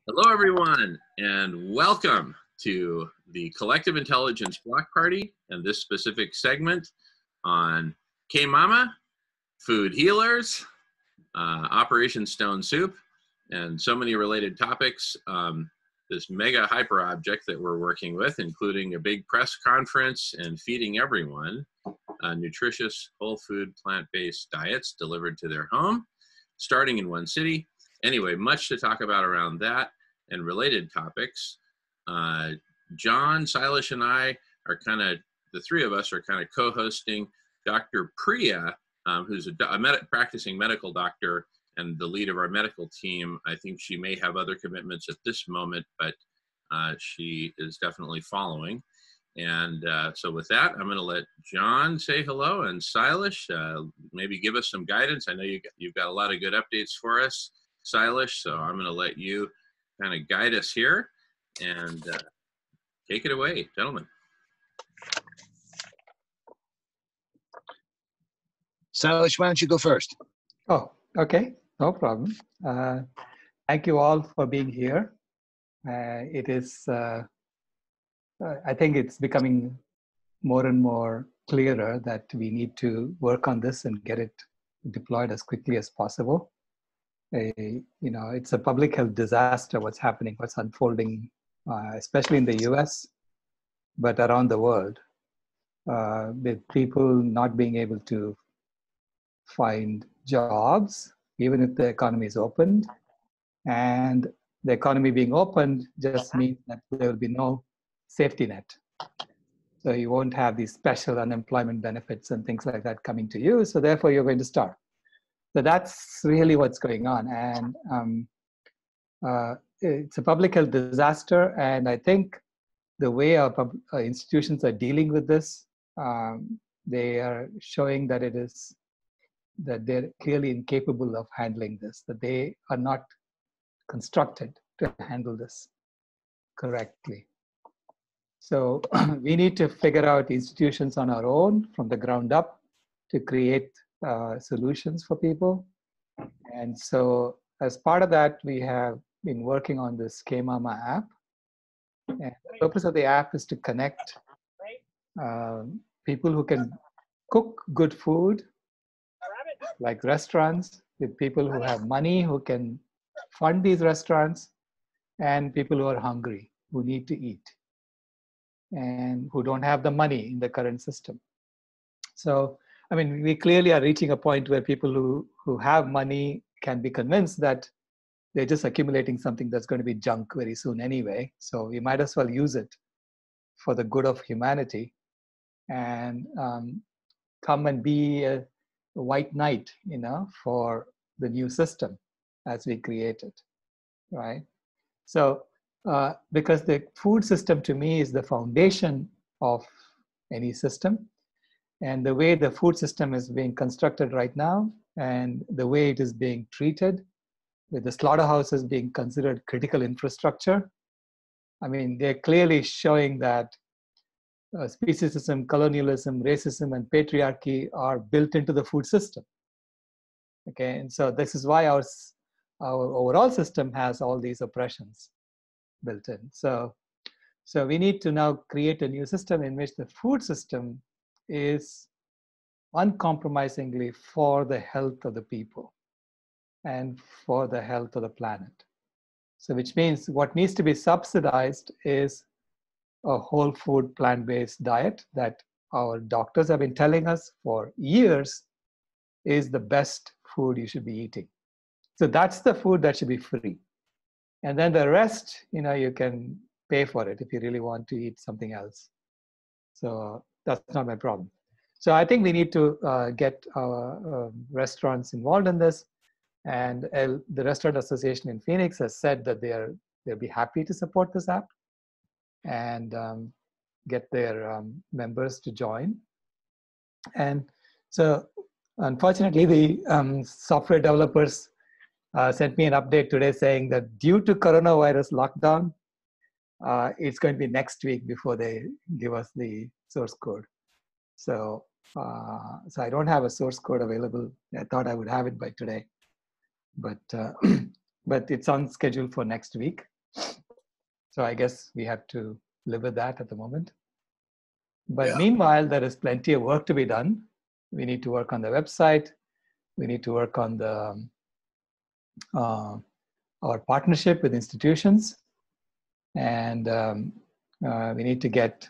Hello, everyone, and welcome to the Collective Intelligence Block Party and this specific segment on K-Mama, food healers, Operation Stone Soup, and so many related topics. This mega hyper object that we're working with, including a big press conference and feeding everyone nutritious, whole food, plant-based diets delivered to their home, starting in one city. Anyway, much to talk about around that and related topics. Jon, Sailesh, and I are the three of us are kind of co-hosting. Dr. Priya, who's a practicing medical doctor and the lead of our medical team. I think she may have other commitments at this moment, but she is definitely following. And so with that, I'm going to let Jon say hello, and Sailesh, maybe give us some guidance. I know you've got a lot of good updates for us, Sailesh, so I'm going to let you kind of guide us here and take it away, gentlemen. Sailesh, why don't you go first? Oh, okay, no problem. Thank you all for being here. It is, I think it's becoming more and more clearer that we need to work on this and get it deployed as quickly as possible. It's a public health disaster, what's happening, what's unfolding, especially in the US, but around the world, with people not being able to find jobs, even if the economy is opened. And the economy being opened just means that there will be no safety net. So you won't have these special unemployment benefits and things like that coming to you. So therefore, you're going to starve. So that's really what's going on. And it's a public health disaster. And I think the way our institutions are dealing with this, they are showing that that they're clearly incapable of handling this, that they are not constructed to handle this correctly. So we need to figure out institutions on our own from the ground up to create solutions for people. And so as part of that, we have been working on this K-Mama app. And the purpose of the app is to connect people who can cook good food, like restaurants, with people who have money, who can fund these restaurants, and people who are hungry, who need to eat, and who don't have the money in the current system. So, I mean, we clearly are reaching a point where people who have money can be convinced that they're just accumulating something that's going to be junk very soon anyway. So we might as well use it for the good of humanity and come and be a white knight, for the new system as we create it, right? So, because the food system to me is the foundation of any system, and the way the food system is being constructed right now, and the way it is being treated, with the slaughterhouses being considered critical infrastructure, I mean, they're clearly showing that speciesism, colonialism, racism, and patriarchy are built into the food system. Okay, and so this is why our overall system has all these oppressions built in. So we need to now create a new system in which the food system is uncompromisingly for the health of the people and for the health of the planet. So which means what needs to be subsidized is a whole food plant-based diet that our doctors have been telling us for years is the best food you should be eating. So that's the food that should be free. And then the rest, you can pay for it if you really want to eat something else. So that's not my problem. So I think we need to get our restaurants involved in this. And the Restaurant Association in Phoenix has said that they'll be happy to support this app and get their members to join. And so unfortunately, the software developers sent me an update today saying that due to coronavirus lockdown, it's going to be next week before they give us the source code. So I don't have a source code available. I thought I would have it by today, but it's on schedule for next week. So I guess we have to live with that at the moment. But Yeah. meanwhile, there is plenty of work to be done. We need to work on the website. We need to work on the our partnership with institutions. And we need to get,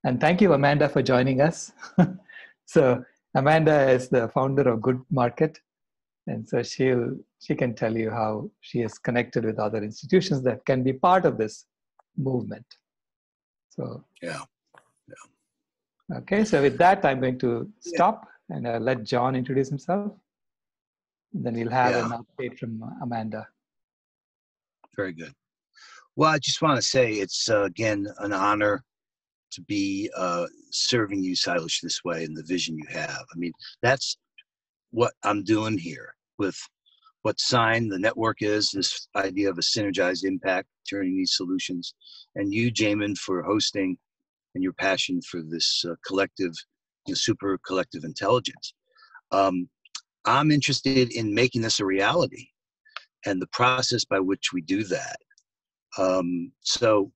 and thank you, Amanda, for joining us. So Amanda is the founder of Good Market. And so she can tell you how she is connected with other institutions that can be part of this movement. So, Yeah. Okay, so with that, I'm going to stop and let Jon introduce himself. And then we'll have an update from Amanda. Very good. Well, I just want to say it's, again, an honor to be serving you, Sailesh, this way and the vision you have. I mean, that's what I'm doing here with what Sign, the network is, this idea of a synergized impact, turning these solutions. And you, Jamen, for hosting and your passion for this collective, super collective intelligence. I'm interested in making this a reality and the process by which we do that. So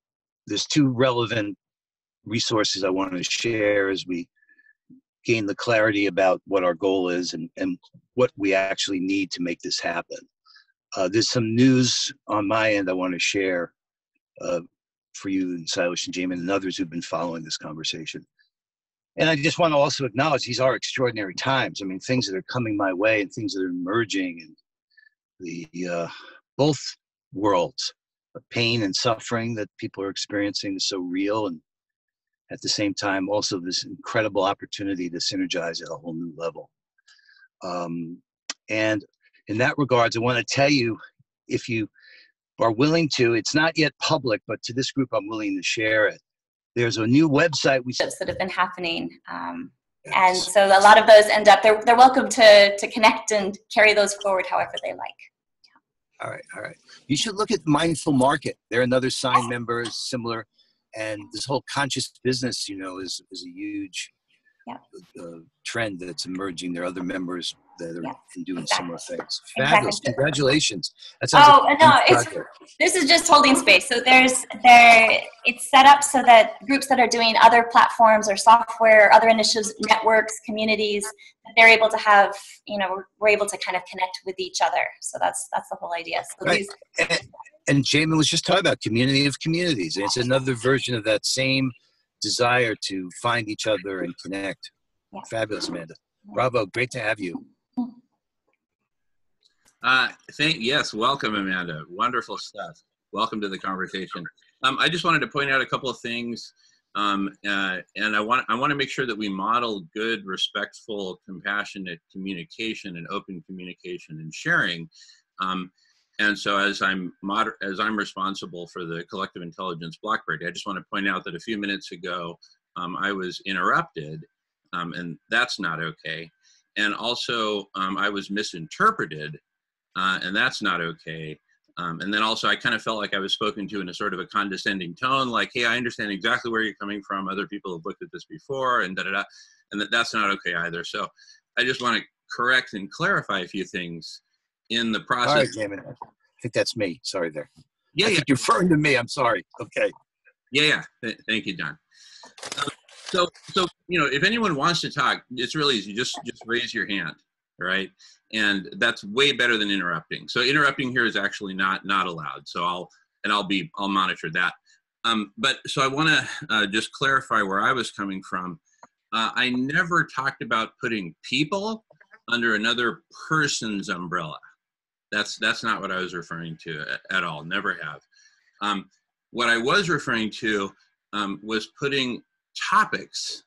there's two relevant resources I want to share as we gain the clarity about what our goal is and what we actually need to make this happen. There's some news on my end I want to share for you and Sailesh and Jamen and others who've been following this conversation. And I just want to also acknowledge these are extraordinary times. I mean, things that are coming my way and things that are emerging, and the both worlds of pain and suffering that people are experiencing is so real, and at the same time also this incredible opportunity to synergize at a whole new level. And in that regards, I want to tell you, if you are willing to, it's not yet public, but to this group I'm willing to share it. There's a new website that have been happening. And so a lot of those end up, they're welcome to connect and carry those forward however they like. All right. You should look at Mindful Market. They're another Sign member, similar. And this whole conscious business, is a huge trend that's emerging. There are other members that are doing similar things. Fabulous. Exactly. Congratulations. That sounds this is just holding space. So it's set up so that groups that are doing other platforms or software or other initiatives, networks, communities, they're able to have, we're able to kind of connect with each other. So that's the whole idea. So right. And Jamen was just talking about community of communities. And it's another version of that same desire to find each other and connect. Yeah. Fabulous, Amanda. Bravo. Great to have you. Yes, welcome, Amanda. Wonderful stuff. Welcome to the conversation. I just wanted to point out a couple of things, and I want to make sure that we model good, respectful, compassionate communication and open communication and sharing. And so, as I'm responsible for the Collective Intelligence Block Party, I just want to point out that a few minutes ago I was interrupted, and that's not okay. And also, I was misinterpreted. And that's not okay. And then also, I kind of felt like I was spoken to in a sort of a condescending tone, like, hey, I understand exactly where you're coming from. Other people have looked at this before, and da-da-da. And that's not okay either. So I just want to correct and clarify a few things in the process. All right, Jamen. I think that's me. Sorry there. Yeah, I think you're referring to me. I'm sorry. Okay. Yeah. Thank you, John. So if anyone wants to talk, it's really easy. Just raise your hand, right? And that's way better than interrupting. So interrupting here is actually not allowed. So I'll monitor that. But so I want to just clarify where I was coming from. I never talked about putting people under another person's umbrella. That's not what I was referring to at all. Never have. What I was referring to was putting topics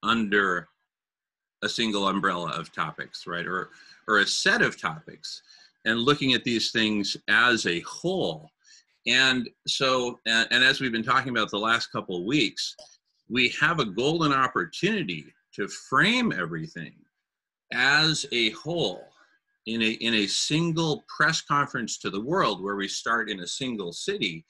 under a single umbrella of topics, right? Or a set of topics, and looking at these things as a whole. And so, and as we've been talking about the last couple of weeks, we have a golden opportunity to frame everything as a whole in a single press conference to the world, where we start in a single city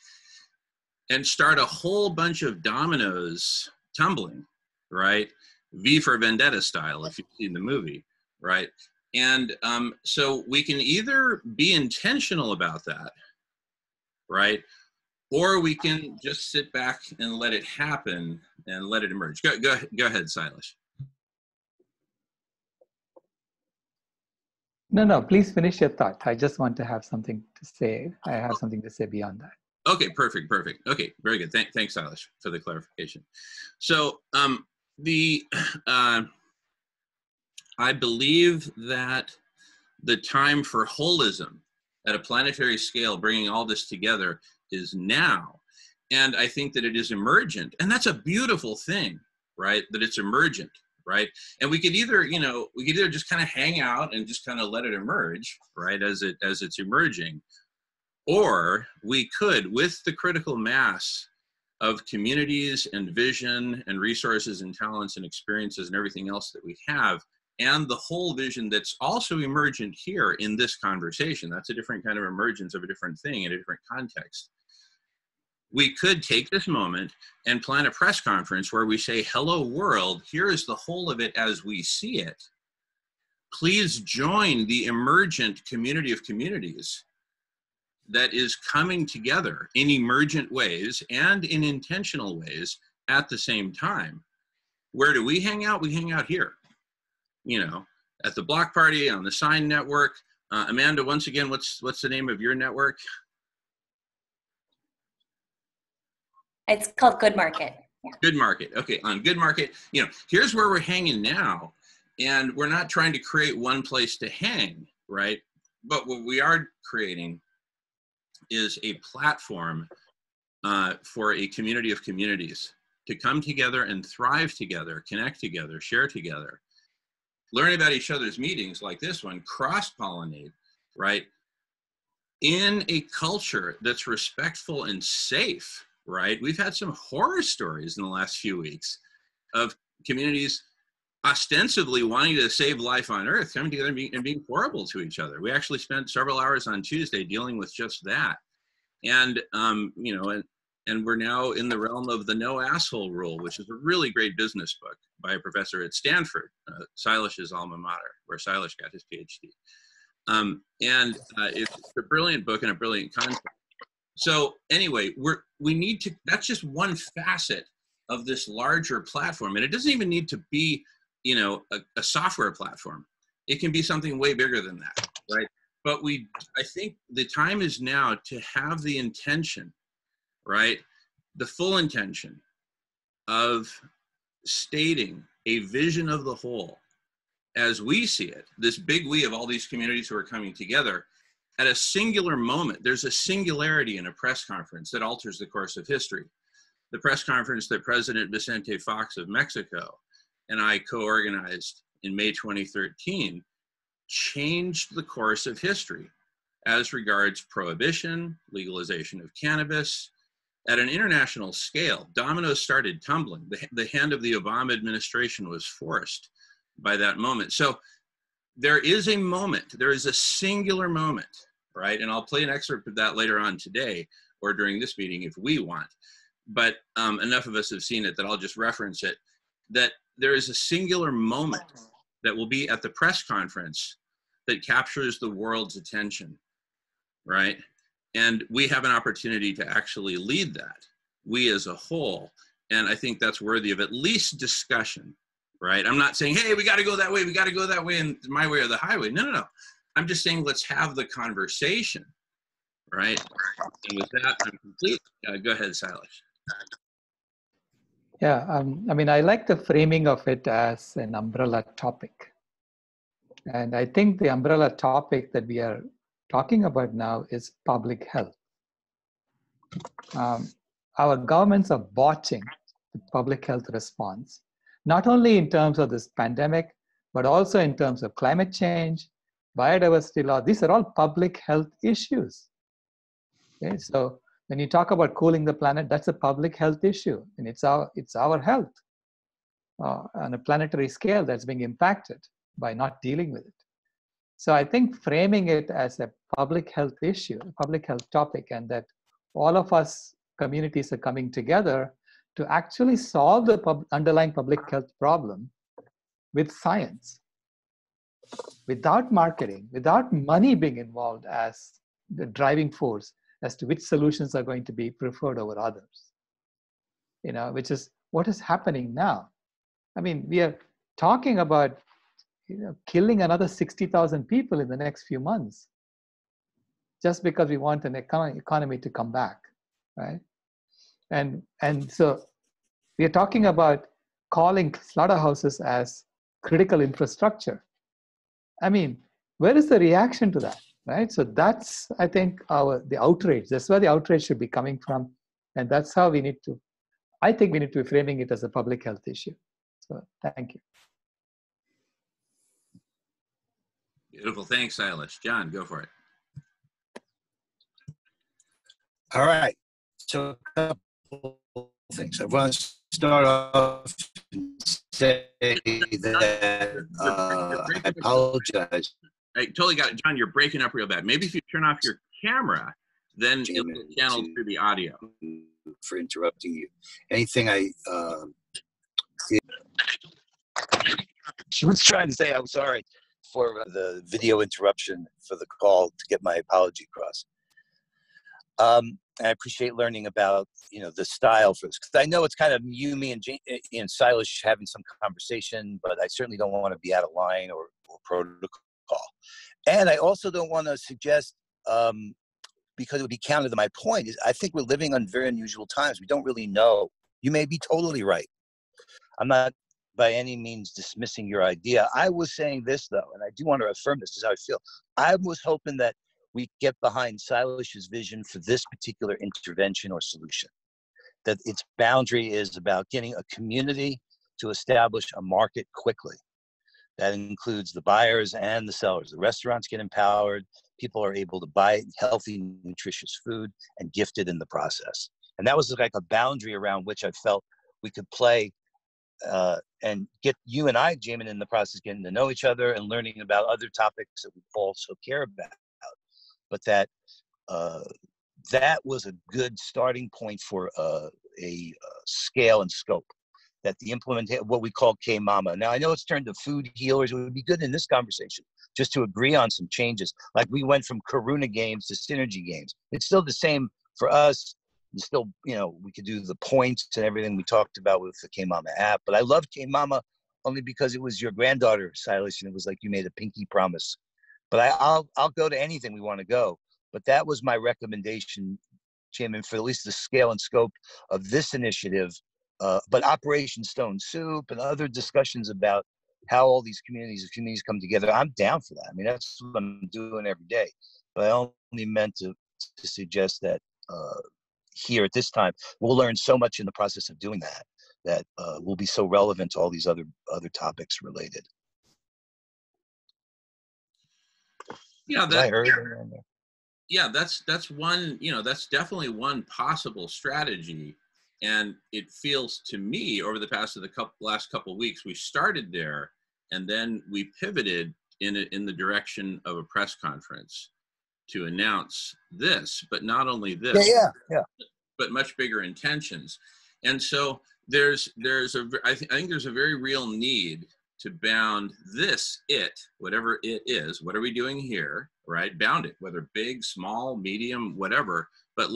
and start a whole bunch of dominoes tumbling, right? V for Vendetta style, if you've seen the movie, right? And so we can either be intentional about that, right? or we can just sit back and let it happen and let it emerge. Go ahead, Sailesh. No, please finish your thought. I just want to have something to say. I have something to say beyond that. Okay, perfect. Okay, very good. Thanks, Sailesh, for the clarification. So I believe that the time for holism at a planetary scale, bringing all this together, is now. And I think that it is emergent. And that's a beautiful thing, right? That it's emergent, right? And we could either, just kind of hang out and just kind of let it emerge, right, as it's emerging. Or we could, with the critical mass of communities and vision and resources and talents and experiences and everything else that we have, and the whole vision that's also emergent here in this conversation, that's a different kind of emergence of a different thing in a different context. We could take this moment and plan a press conference where we say, hello world, here is the whole of it as we see it. Please join the emergent community of communities that is coming together in emergent ways and in intentional ways at the same time. Where do we hang out? We hang out here, at the block party, on the Sign network. Amanda, once again, what's the name of your network? It's called Good Market. Yeah. Good Market. Okay, on Good Market, here's where we're hanging now. And we're not trying to create one place to hang, right? But what we are creating is a platform for a community of communities to come together and thrive together, connect together, share together, learn about each other's meetings like this one, cross-pollinate, right? In a culture that's respectful and safe, right? We've had some horror stories in the last few weeks of communities ostensibly wanting to save life on Earth, coming together and being horrible to each other. We actually spent several hours on Tuesday dealing with just that. And, and we're now in the realm of the No Asshole Rule, which is a really great business book by a professor at Stanford, Sailesh's alma mater, where Sailesh got his PhD. It's a brilliant book and a brilliant concept. So anyway, that's just one facet of this larger platform. And it doesn't even need to be, a software platform. It can be something way bigger than that, right? But I think the time is now to have the intention, right? The full intention of stating a vision of the whole as we see it, this big we of all these communities who are coming together at a singular moment. There's a singularity in a press conference that alters the course of history. The press conference that President Vicente Fox of Mexico and I co-organized in May 2013 changed the course of history as regards prohibition, legalization of cannabis. At an international scale, dominoes started tumbling. The hand of the Obama administration was forced by that moment. So there is a moment, there is a singular moment, right? And I'll play an excerpt of that later on today or during this meeting if we want. But enough of us have seen it that I'll just reference it, that there is a singular moment that will be at the press conference that captures the world's attention, right? And we have an opportunity to actually lead that, we as a whole. And I think that's worthy of at least discussion, right? I'm not saying, hey, we got to go that way, and my way or the highway. No. I'm just saying, let's have the conversation, right? And with that, I'm complete. Go ahead, Sailesh. Yeah, I like the framing of it as an umbrella topic. And I think the umbrella topic that we are talking about now is public health. Our governments are botching the public health response, not only in terms of this pandemic, but also in terms of climate change, biodiversity law. These are all public health issues. Okay, so when you talk about cooling the planet, that's a public health issue, and it's our health on a planetary scale that's being impacted by not dealing with it. So I think framing it as a public health issue, a public health topic, and that all of us communities are coming together to actually solve the underlying public health problem with science, without marketing, without money being involved as the driving force, as to which solutions are going to be preferred over others, which is what is happening now. I mean, we are talking about killing another 60,000 people in the next few months just because we want an economy to come back, right? And so we are talking about calling slaughterhouses as critical infrastructure. I mean, where is the reaction to that, right? So that's, I think, the outrage. That's where the outrage should be coming from. And that's how I think we need to be framing it as a public health issue. So thank you. Beautiful. Thanks, Sailesh. Jon, go for it. All right. So a couple things. I want to start off and say that I apologize. I totally got it. Jon, you're breaking up real bad. Maybe if you turn off your camera, then it'll be channeled through the audio. For interrupting you. Anything she was trying to say, I'm sorry for the video interruption for the call to get my apology across. I appreciate learning about, the style for this, because I know it's kind of you, me, and Sailesh having some conversation, but I certainly don't want to be out of line or protocol. And I also don't want to suggest, because it would be counter to my point, is I think we're living on very unusual times. We don't really know. You may be totally right. I'm not by any means dismissing your idea. I was saying this, though, and I do want to affirm this, is how I feel. I was hoping that we get behind Sailesh's vision for this particular intervention or solution, that its boundary is about getting a community to establish a market quickly. That includes the buyers and the sellers. The restaurants get empowered. People are able to buy healthy, nutritious food and gift it in the process. And that was like a boundary around which I felt we could play and get you and I, Jamen, in the process, getting to know each other and learning about other topics that we also care about. But that was a good starting point for a scale and scope. That the implementation, what we call K-Mama. Now, I know it's turned to food healers. It would be good in this conversation just to agree on some changes. Like we went from Karuna games to Synergy games. It's still the same for us. And still, we could do the points and everything we talked about with the K-Mama app. But I love K-Mama only because it was your granddaughter, Sailesh, and it was like you made a pinky promise. But I'll go to anything we want to go. But that was my recommendation, Jamen, for at least the scale and scope of this initiative. But Operation Stone Soup and other discussions about how all these communities come together, I'm down for that. I mean, that's what I'm doing every day. But I only meant to suggest that here at this time, we'll learn so much in the process of doing that will be so relevant to all these other topics related. Yeah, that's one. That's definitely one possible strategy. And it feels to me over the last couple of weeks, we started there and then we pivoted in the direction of a press conference to announce this, but not only this, but much bigger intentions. And so I think there's a very real need to bound whatever it is, what are we doing here, right? Bound it, whether big, small, medium, whatever, but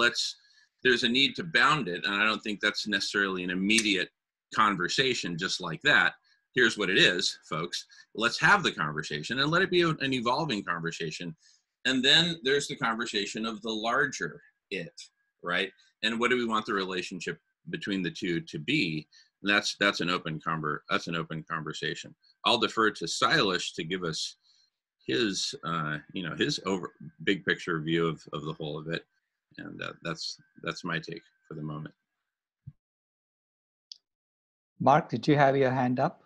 there's a need to bound it. And I don't think that's necessarily an immediate conversation just like that. Here's what it is, folks. Let's have the conversation and let it be an evolving conversation. And then there's the conversation of the larger it, right? And what do we want the relationship between the two to be? And that's an open conversation. I'll defer to Sailesh to give us his big picture view of the whole of it. And that's my take for the moment. Mark, did you have your hand up?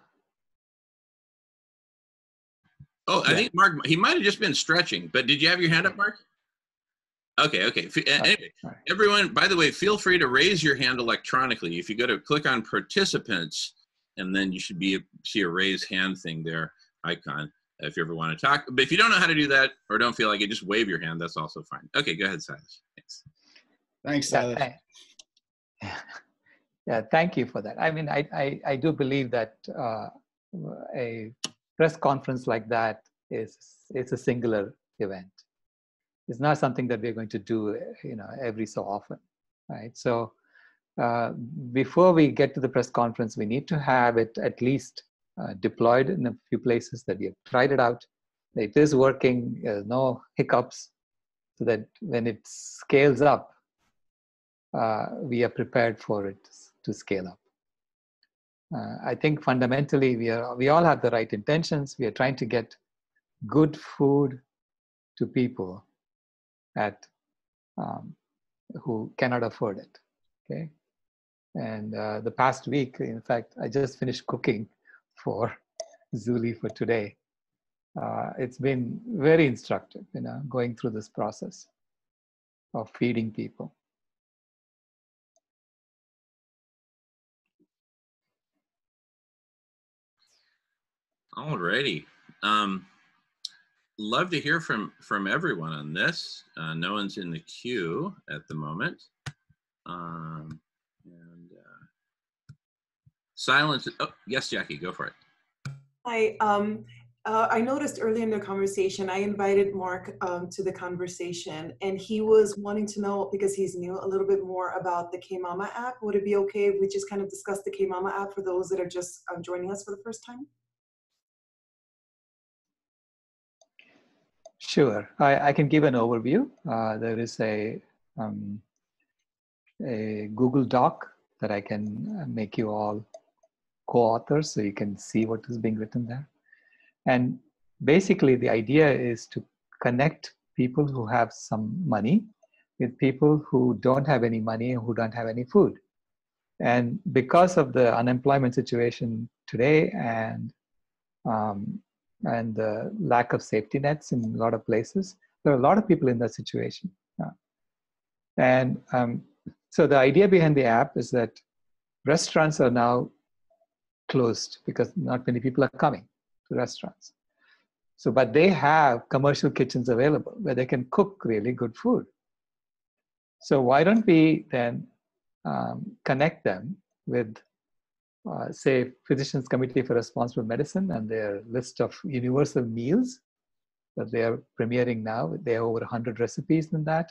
Oh, I think Mark, he might have just been stretching, but did you have your hand up, Mark? Okay. Anyway, everyone, by the way, feel free to raise your hand electronically. If you go to click on participants, and then you should see a raise hand thing there, icon, if you ever want to talk. But if you don't know how to do that or don't feel like it, just wave your hand. That's also fine. Okay, go ahead, Sailesh. Thanks. Thanks, Sailesh. Yeah, thank you for that. I mean, I do believe that a press conference like that is a singular event. It's not something that we're going to do, every so often, right? So before we get to the press conference, we need to have it at least deployed in a few places that we have tried it out. It is working, no hiccups, so that when it scales up, we are prepared for it to scale up. I think fundamentally we all have the right intentions. We are trying to get good food to people at who cannot afford it. Okay, and the past week, in fact, I just finished cooking for Zuli for today. It's been very instructive, going through this process of feeding people. Alrighty. Love to hear from everyone on this. No one's in the queue at the moment. Silence. Oh, yes, Jackie, go for it. Hi. I noticed earlier in the conversation, I invited Mark to the conversation, and he was wanting to know, because he's new, a little bit more about the K-Mama app. Would it be okay if we just kind of discuss the K-Mama app for those that are just joining us for the first time? Sure, I can give an overview. There is a Google Doc that I can make you all co-authors so you can see what is being written there. And basically the idea is to connect people who have some money with people who don't have any money, who don't have any food. And because of the unemployment situation today and the lack of safety nets in a lot of places, there are a lot of people in that situation. So the idea behind the app is that restaurants are now closed because not many people are coming to restaurants. So, but they have commercial kitchens available where they can cook really good food. So why don't we then connect them with, say, Physicians Committee for Responsible Medicine and their list of universal meals that they are premiering now. They have over 100 recipes in that.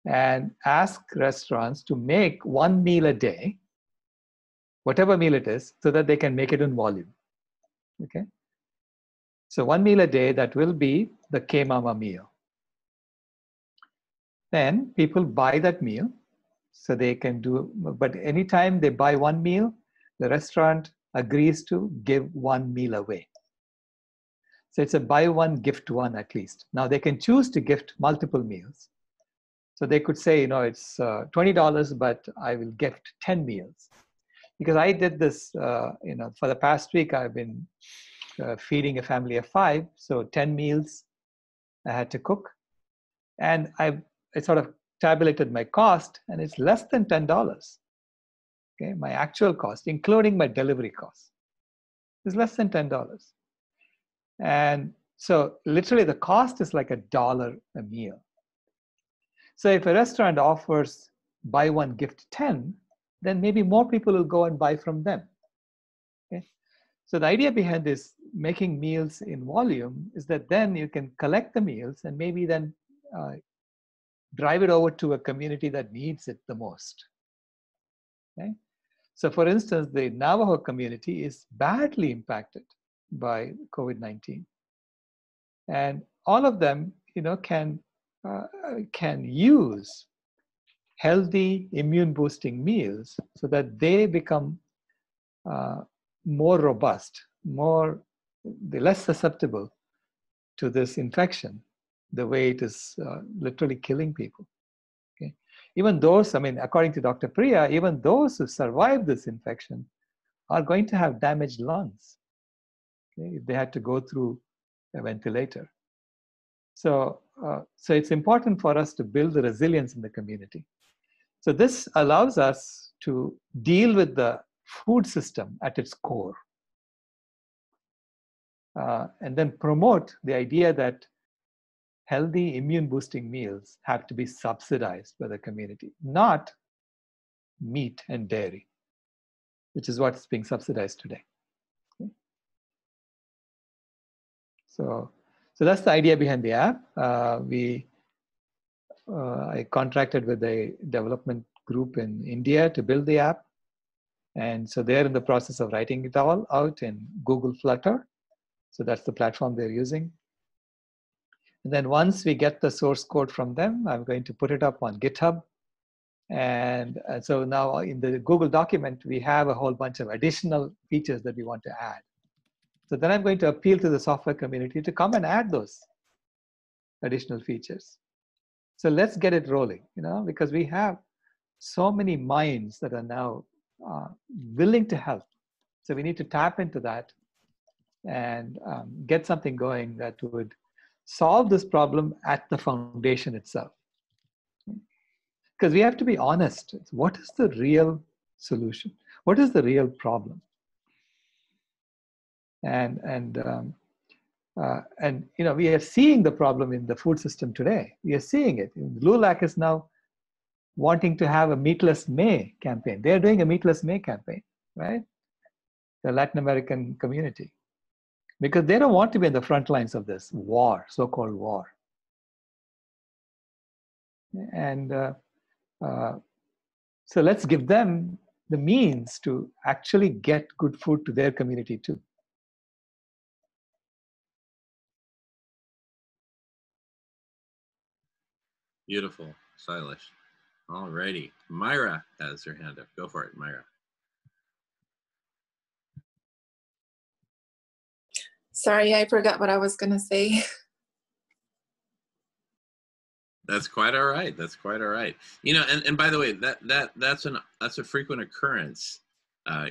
And ask restaurants to make one meal a day, whatever meal it is, so that they can make it in volume. Okay? So one meal a day, that will be the K-Mama meal. Then people buy that meal, so they can do, but anytime they buy one meal, the restaurant agrees to give one meal away. So it's a buy one, gift one at least. Now they can choose to gift multiple meals. So they could say, it's $20, but I will gift 10 meals. Because I did this, for the past week, I've been feeding a family of 5. So 10 meals I had to cook. And I sort of tabulated my cost, and it's less than $10. Okay, my actual cost, including my delivery cost, is less than $10. And so literally the cost is like $1 a meal. So if a restaurant offers buy one, gift 10, then maybe more people will go and buy from them. Okay? So the idea behind this making meals in volume is that then you can collect the meals and maybe then drive it over to a community that needs it the most. Okay? So for instance, the Navajo community is badly impacted by COVID-19. And all of them, can use healthy immune boosting meals so that they become more robust, they're less susceptible to this infection, the way it is literally killing people. Okay? Even those, according to Dr. Priya, even those who survive this infection are going to have damaged lungs, okay, if they had to go through a ventilator. So it's important for us to build the resilience in the community. So this allows us to deal with the food system at its core. And then promote the idea that healthy immune boosting meals have to be subsidized by the community, not meat and dairy, which is what's being subsidized today. Okay? So that's the idea behind the app. We I contracted with a development group in India to build the app. And so they're in the process of writing it all out in Google Flutter. So that's the platform they're using. And then once we get the source code from them, I'm going to put it up on GitHub. And so now in the Google document, we have a whole bunch of additional features that we want to add. So then I'm going to appeal to the software community to come and add those additional features. So let's get it rolling, because we have so many minds that are now willing to help. So we need to tap into that and get something going that would solve this problem at the foundation itself. Because we have to be honest. What is the real solution? What is the real problem? And we are seeing the problem in the food system today. We are seeing it. LULAC is now wanting to have a Meatless May campaign. They're doing a Meatless May campaign, right? The Latin American community. Because they don't want to be in the front lines of this war, so-called war. And so let's give them the means to actually get good food to their community too. Beautiful, Sailesh. All righty. Myra has her hand up. Go for it, Myra. Sorry, I forgot what I was going to say. That's quite all right. That's quite all right. And by the way, that's a frequent occurrence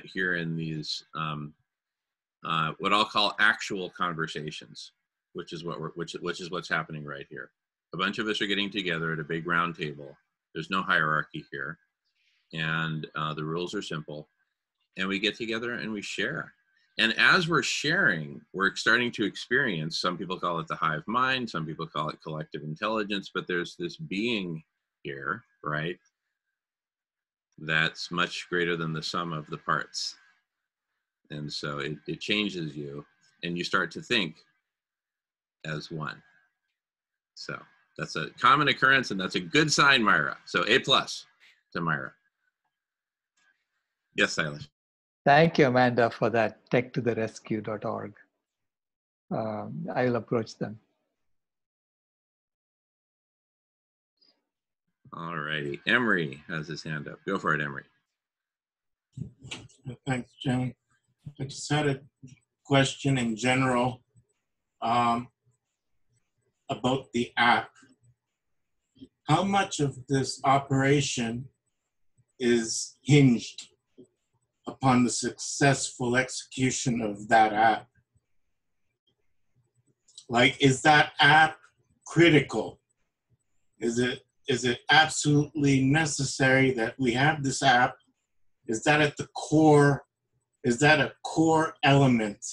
here in these what I'll call actual conversations, which is what's happening right here. A bunch of us are getting together at a big round table. There's no hierarchy here, and the rules are simple. And we get together and we share. And as we're sharing, we're starting to experience, some people call it the hive mind, some people call it collective intelligence, but there's this being here, right? That's much greater than the sum of the parts. And so it changes you, and you start to think as one. So that's a common occurrence, and that's a good sign, Myra. So A+ to Myra. Yes, Sailesh. Thank you, Amanda, for that techtotherescue.org. I will approach them. All righty. Emery has his hand up. Go for it, Emery. Thanks, Jen. I just had a question in general about the app. How much of this operation is hinged upon the successful execution of that app? Like, is that app critical? Is it absolutely necessary that we have this app? Is that at the core? Is that a core element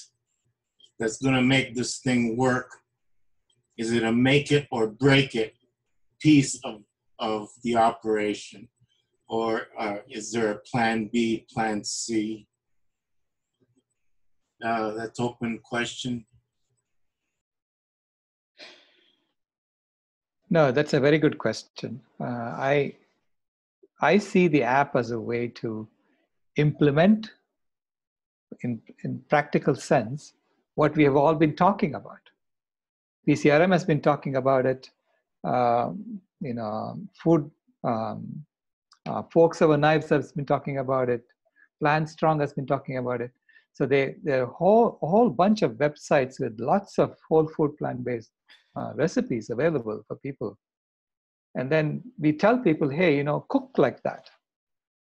that's going to make this thing work? Is it a make it or break it piece of the operation? Or is there a plan B, plan C? That's open question. No, that's a very good question. I see the app as a way to implement in practical sense what we have all been talking about. PCRM has been talking about it. Food Forks Over Knives has been talking about it. Plant Strong has been talking about it. So there are a whole bunch of websites with lots of whole food plant-based recipes available for people. And then we tell people, hey, cook like that.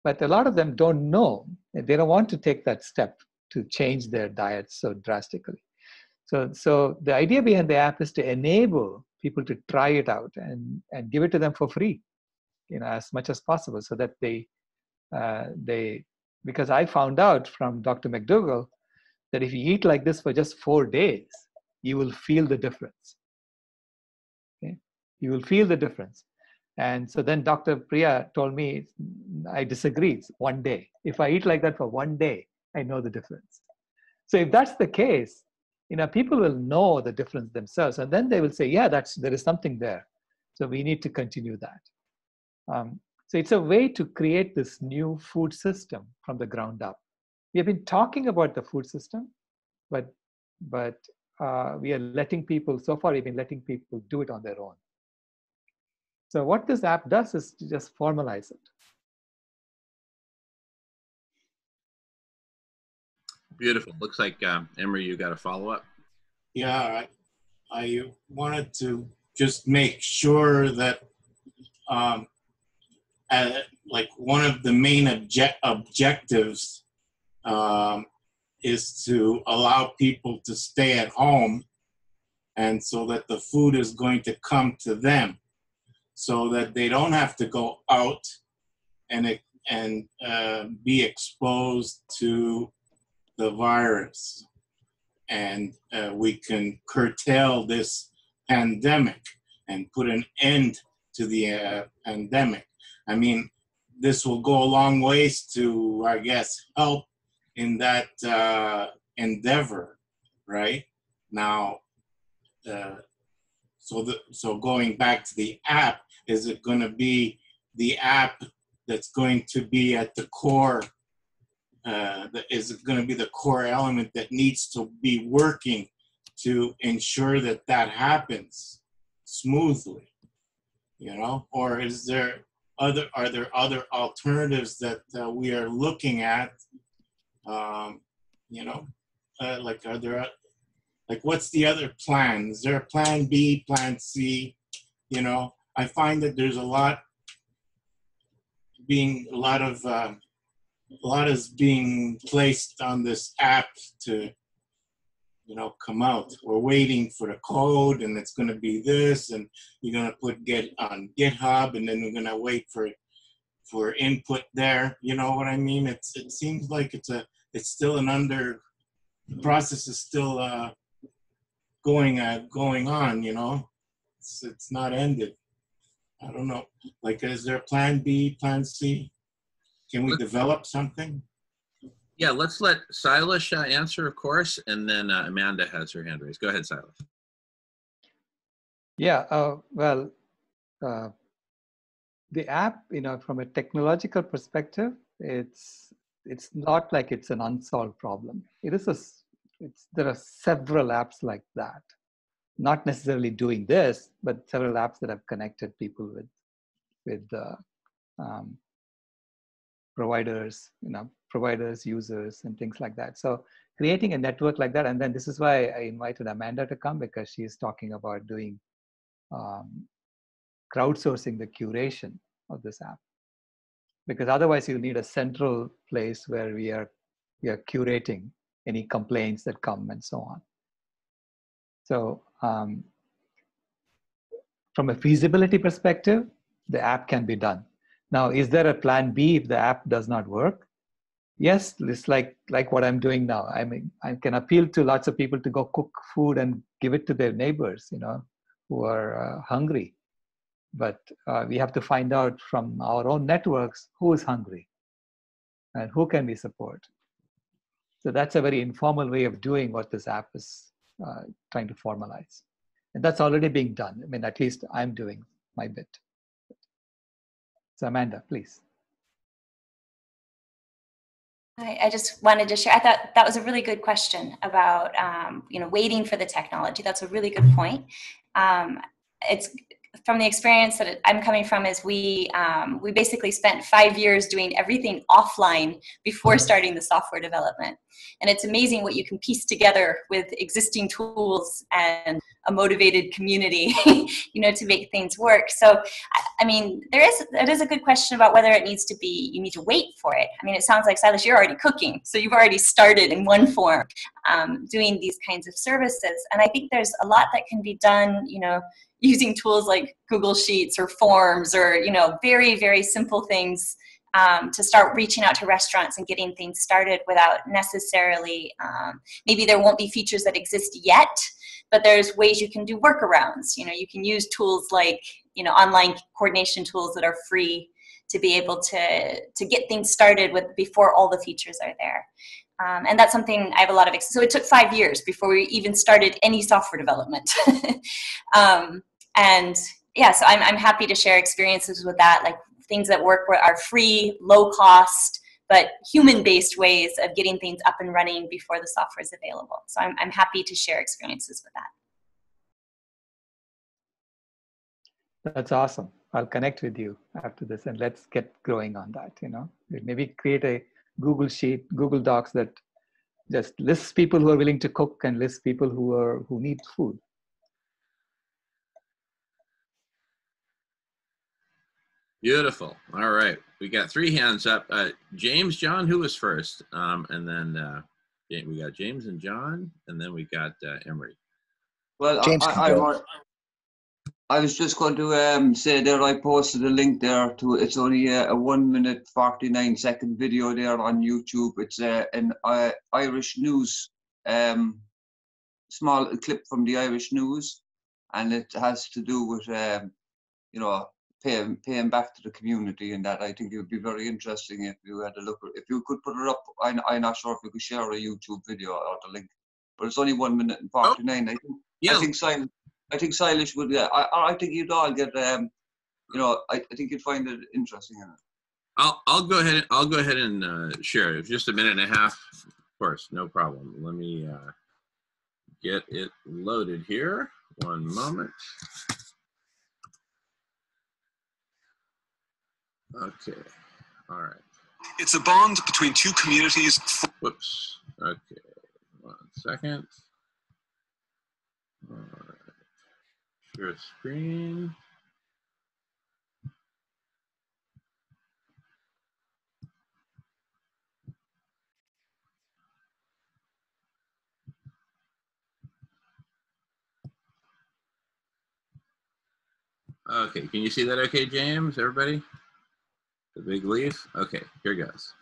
But a lot of them don't know. They don't want to take that step to change their diets so drastically. So the idea behind the app is to enable people to try it out and give it to them for free, as much as possible, so that they because I found out from Dr. McDougall that if you eat like this for just 4 days, you will feel the difference. Okay? You will feel the difference. And so then Dr. Priya told me, I disagree, it's 1 day. If I eat like that for 1 day, I know the difference. So if that's the case, people will know the difference themselves, and then they will say, yeah, there is something there. So we need to continue that. So it's a way to create this new food system from the ground up. We have been talking about the food system, but we are letting people, so far we've been letting people do it on their own. So what this app does is to just formalize it. Beautiful. Looks like, Emery, you got a follow-up? Yeah, I wanted to just make sure that like one of the main objectives is to allow people to stay at home, and so that the food is going to come to them, so that they don't have to go out and be exposed to the virus, and we can curtail this pandemic and put an end to the pandemic. I mean, this will go a long ways to, I guess, help in that endeavor, right? Now, so going back to the app, is it going to be the app that's going to be at the core? Is it going to be the core element that needs to be working to ensure that that happens smoothly, you know? Or are there other alternatives that we are looking at? You know, like what's the other plan? Is there a plan B, plan C? You know, I find that there's a lot is being placed on this app to, you know, come out. We're waiting for the code, and it's going to be this, and you're going to put get on GitHub, and then we're going to wait for input there. You know what I mean? It seems like it's still the process is still going on. You know, it's not ended. I don't know. Like, is there a plan B, plan C? Can we develop something? Yeah, let's let Sailesh answer, of course, and then Amanda has her hand raised. Go ahead, Sailesh. Yeah, well, the app, you know, from a technological perspective, it's not like it's an unsolved problem. There are several apps like that, not necessarily doing this, but several apps that have connected people with providers, users, and things like that. So creating a network like that, and then this is why I invited Amanda to come, because she's talking about doing crowdsourcing the curation of this app. Because otherwise you need a central place where we are curating any complaints that come and so on. So from a feasibility perspective, the app can be done. Now, is there a plan B if the app does not work? Yes, it's like what I'm doing now. I mean, I can appeal to lots of people to go cook food and give it to their neighbors, you know, who are hungry. But we have to find out from our own networks who is hungry and who can we support. So that's a very informal way of doing what this app is trying to formalize. And that's already being done. I mean, at least I'm doing my bit. So Amanda, please. I just wanted to share, I thought that was a really good question about, you know, waiting for the technology. That's a really good point. It's from the experience that I'm coming from is we basically spent 5 years doing everything offline before starting the software development. And it's amazing what you can piece together with existing tools and a motivated community, you know, to make things work. So, I mean, it is a good question about whether it needs to be, you need to wait for it. I mean, it sounds like, Sailesh, you're already cooking. So you've already started in one form doing these kinds of services. And I think there's a lot that can be done, you know, using tools like Google Sheets or Forms or, you know, very, very simple things to start reaching out to restaurants and getting things started without necessarily, maybe there won't be features that exist yet, but there's ways you can do workarounds. You know, you can use tools like, you know, online coordination tools that are free to be able to get things started with before all the features are there. And that's something I have a lot of, so it took 5 years before we even started any software development. And yeah, so I'm happy to share experiences with that, like things that work are free, low cost, but human-based ways of getting things up and running before the software is available. So I'm happy to share experiences with that. That's awesome. I'll connect with you after this and let's get going on that, Maybe create a Google Sheet, Google Docs that just lists people who are willing to cook and lists people who need food. Beautiful. All right. We got 3 hands up. James, John, who was first? And then we got James and John, and then we got Emery. Well, James, I was just going to say there I posted a link there to, it's only a 1-minute 49-second video there on YouTube. It's an Irish news, small clip from the Irish news, and it has to do with, paying back to the community, and that I think it would be very interesting if you had a look. If you could put it up, I'm not sure if you could share a YouTube video or the link, but it's only 1 minute and 49. I think Sailesh would. I think you'd all get. I think you'd find it interesting. I'll go ahead. I'll go ahead and share it. Just a minute and a half, of course, no problem. Let me get it loaded here. One moment. Okay. All right. It's a bond between 2 communities. Whoops. Okay. 1 second. All right. Share screen. Okay. Can you see that okay, James? Everybody? The big leaf? Okay. Here goes.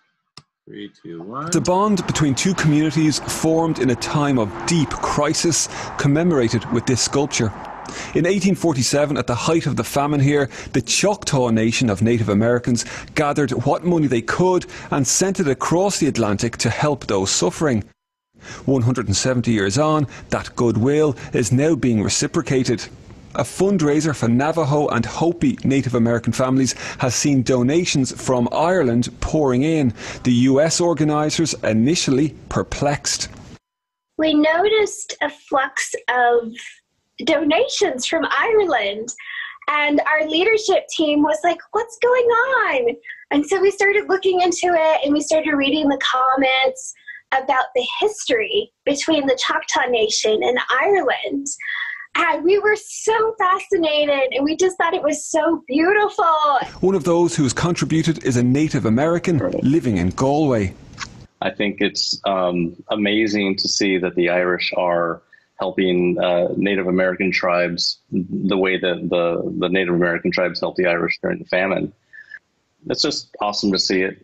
3, 2, 1. The bond between 2 communities formed in a time of deep crisis, commemorated with this sculpture. In 1847, at the height of the famine here, the Choctaw Nation of Native Americans gathered what money they could and sent it across the Atlantic to help those suffering. 170 years on, that goodwill is now being reciprocated. A fundraiser for Navajo and Hopi Native American families has seen donations from Ireland pouring in. The US organisers initially perplexed. We noticed a flux of donations from Ireland, and our leadership team was like, what's going on? And so we started looking into it, and we started reading the comments about the history between the Choctaw Nation and Ireland. And we were so fascinated, and we just thought it was so beautiful. One of those who's contributed is a Native American living in Galway. I think it's amazing to see that the Irish are helping Native American tribes the way that the Native American tribes helped the Irish during the famine. It's just awesome to see it.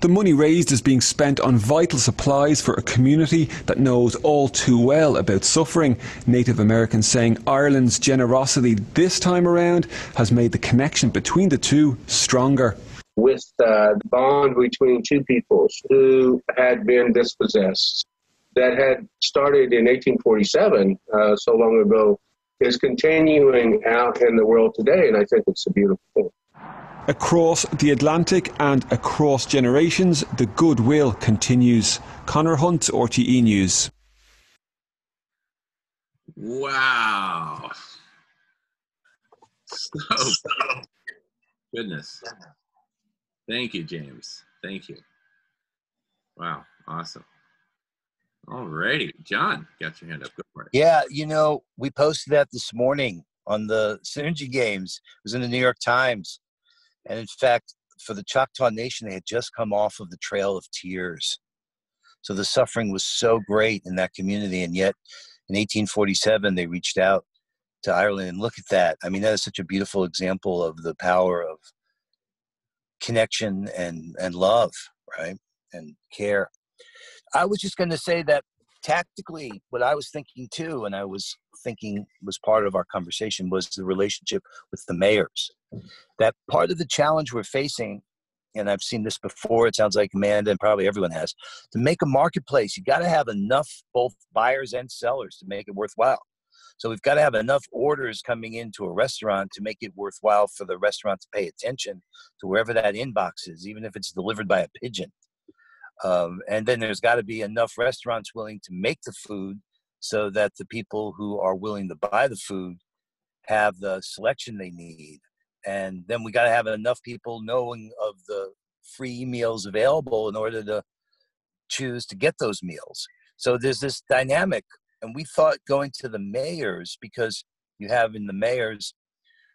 The money raised is being spent on vital supplies for a community that knows all too well about suffering. Native Americans saying Ireland's generosity this time around has made the connection between the two stronger. With the bond between 2 peoples who had been dispossessed, that had started in 1847, so long ago, is continuing out in the world today, and I think it's a beautiful thing. Across the Atlantic and across generations, the goodwill continues. Conor Hunt, RTE News. Wow. So, goodness. Thank you, James. Thank you. Wow, awesome. All righty. John, got your hand up. Go for it. Yeah, we posted that this morning on the Synergy Games. It was in the New York Times. And in fact, for the Choctaw Nation, they had just come off of the Trail of Tears. So the suffering was so great in that community. And yet, in 1847, they reached out to Ireland. And look at that. I mean, that is such a beautiful example of the power of connection and love, right? And care. I was just going to say that tactically, what I was thinking too, and I was thinking was part of our conversation, was the relationship with the mayors. That part of the challenge we're facing, and I've seen this before, it sounds like Amanda and probably everyone has, to make a marketplace, you got to have enough both buyers and sellers to make it worthwhile. So we've got to have enough orders coming into a restaurant to make it worthwhile for the restaurant to pay attention to wherever that inbox is, even if it's delivered by a pigeon. And then there's got to be enough restaurants willing to make the food so that the people who are willing to buy the food have the selection they need. And then we got to have enough people knowing of the free meals available in order to choose to get those meals. So there's this dynamic. And we thought going to the mayors, because you have in the mayors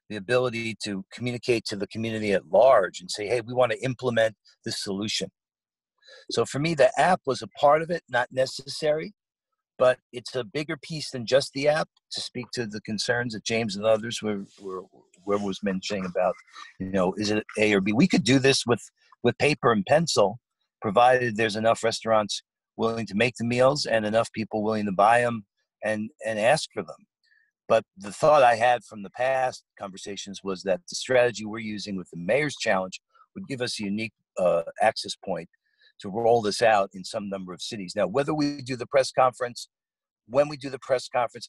the ability to communicate to the community at large and say, hey, we want to implement this solution. So for me, the app was a part of it, not necessary, but it's a bigger piece than just the app, to speak to the concerns that James and others was mentioning about, is it A or B? We could do this with paper and pencil, provided there's enough restaurants willing to make the meals and enough people willing to buy them and ask for them. But the thought I had from the past conversations was that the strategy we're using with the Mayor's Challenge would give us a unique access point to roll this out in some number of cities. Now, whether we do the press conference, when we do the press conference,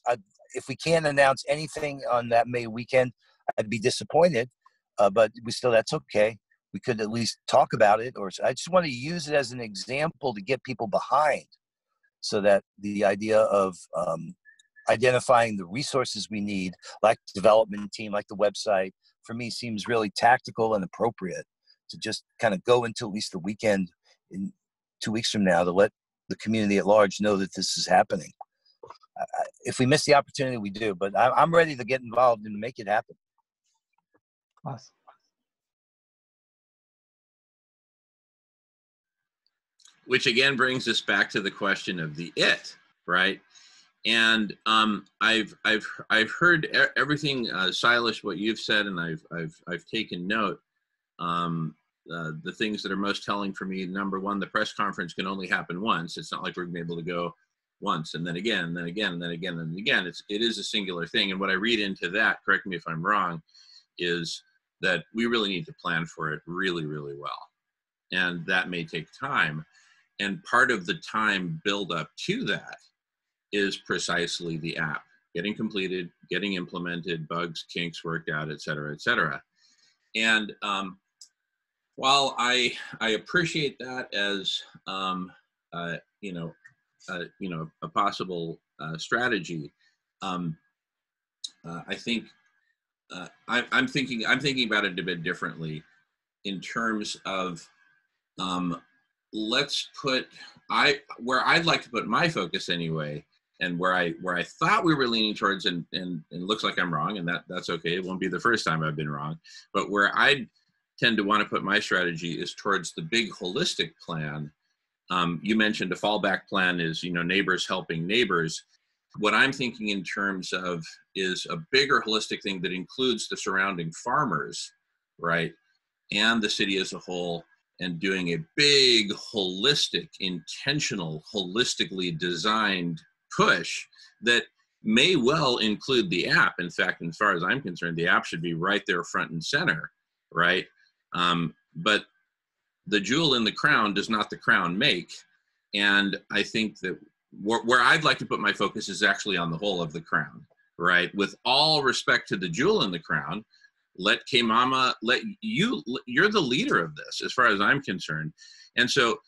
if we can't announce anything on that May weekend, I'd be disappointed, but that's okay. We could at least talk about it, or I just want to use it as an example to get people behind, so that the idea of identifying the resources we need, like the development team, like the website, for me seems really tactical and appropriate to just kind of go into at least the weekend in 2 weeks from now to let the community at large know that this is happening. If we miss the opportunity, we do, but I'm ready to get involved and make it happen. Awesome. Which again brings us back to the question of the it, right? And I've heard everything, Sailesh, what you've said, and I've taken note. The things that are most telling for me: number one, the press conference can only happen once. It's not like we're going to be able to go once and then again, and then again, and then again, and again. It is a singular thing. And what I read into that, correct me if I'm wrong, is that we really need to plan for it really, really well, and that may take time. And part of the time build up to that is precisely the app getting completed, getting implemented, bugs, kinks worked out, et cetera, et cetera. And while I appreciate that as a possible strategy, I think I'm thinking about it a bit differently in terms of let's put where I'd like to put my focus anyway, and where I thought we were leaning towards, and it looks like I'm wrong, and that's okay. It won't be the first time I've been wrong. But where I tend to want to put my strategy is towards the big holistic plan. You mentioned a fallback plan is neighbors helping neighbors. What I'm thinking in terms of is a bigger holistic thing that includes the surrounding farmers, right, and the city as a whole, and doing a big, holistic, intentional, holistically designed push that may well include the app. In fact, as far as I'm concerned, the app should be right there front and center, right? But the jewel in the crown does not the crown make. And I think that where I'd like to put my focus is actually on the whole of the crown, right? With all respect to the jewel in the crown, let K-Mama, you're the leader of this as far as I'm concerned. And so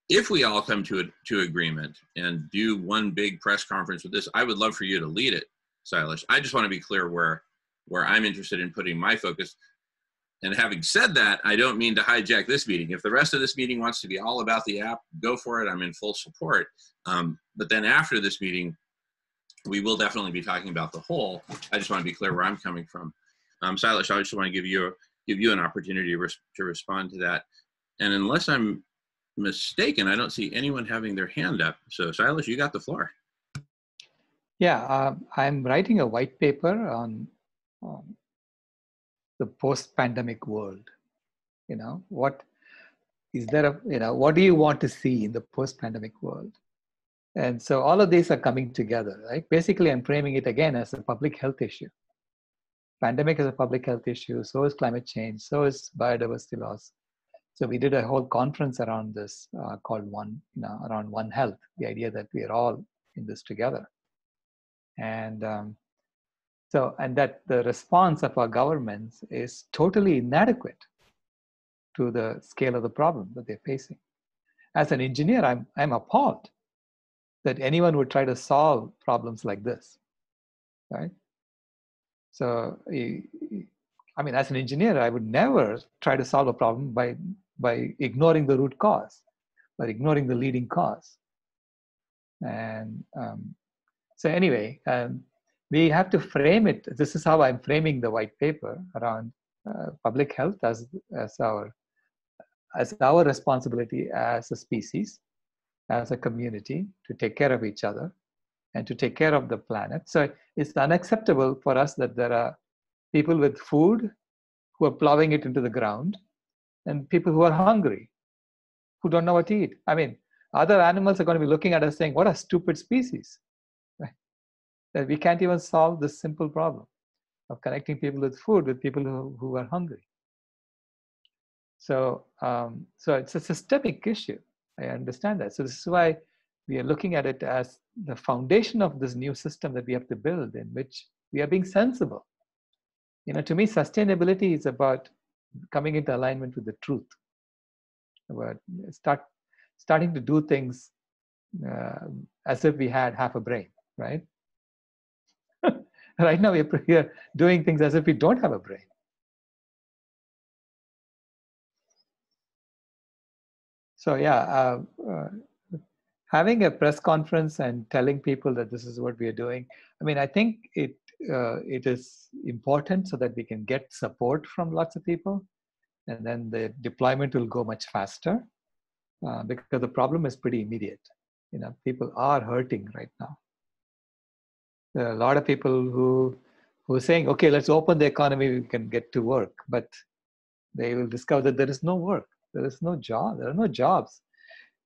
if we all come to agreement and do one big press conference with this, I would love for you to lead it, Sailesh. I just want to be clear where I'm interested in putting my focus. And having said that, I don't mean to hijack this meeting. If the rest of this meeting wants to be all about the app, go for it. I'm in full support. But then after this meeting, we will definitely be talking about the whole. I just want to be clear where I'm coming from. Sailesh, I just want to give you an opportunity to respond to that. And unless I'm mistaken, I don't see anyone having their hand up. So Sailesh, you got the floor. Yeah, I'm writing a white paper on the post-pandemic world. What is there? What do you want to see in the post-pandemic world? And so all of these are coming together, right? Basically, I'm framing it again as a public health issue. Pandemic is a public health issue, so is climate change, so is biodiversity loss. So we did a whole conference around this called around One Health, the idea that we are all in this together. And and that the response of our governments is totally inadequate to the scale of the problem that they're facing. As an engineer, I'm appalled that anyone would try to solve problems like this, right? So, I mean, as an engineer, I would never try to solve a problem by ignoring the root cause, by ignoring the leading cause. And so anyway, we have to frame it. This is how I'm framing the white paper around public health as our responsibility as a species, as a community, to take care of each other and to take care of the planet. So it's unacceptable for us that there are people with food who are plowing it into the ground and people who are hungry, who don't know what to eat. I mean, other animals are going to be looking at us saying, what a stupid species. Right? That we can't even solve this simple problem of connecting people with food with people who are hungry. So, so it's a systemic issue. I understand that. So this is why we are looking at it as the foundation of this new system that we have to build, in which we are being sensible. You know, to me, sustainability is about coming into alignment with the truth, about starting to do things as if we had half a brain, right? Right now, we're here doing things as if we don't have a brain. So yeah, having a press conference and telling people that this is what we are doing, I mean, I think it is important so that we can get support from lots of people, and then the deployment will go much faster because the problem is pretty immediate. You know, people are hurting right now. There are a lot of people who are saying, okay, let's open the economy, we can get to work, but they will discover that there is no work, there is no job, there are no jobs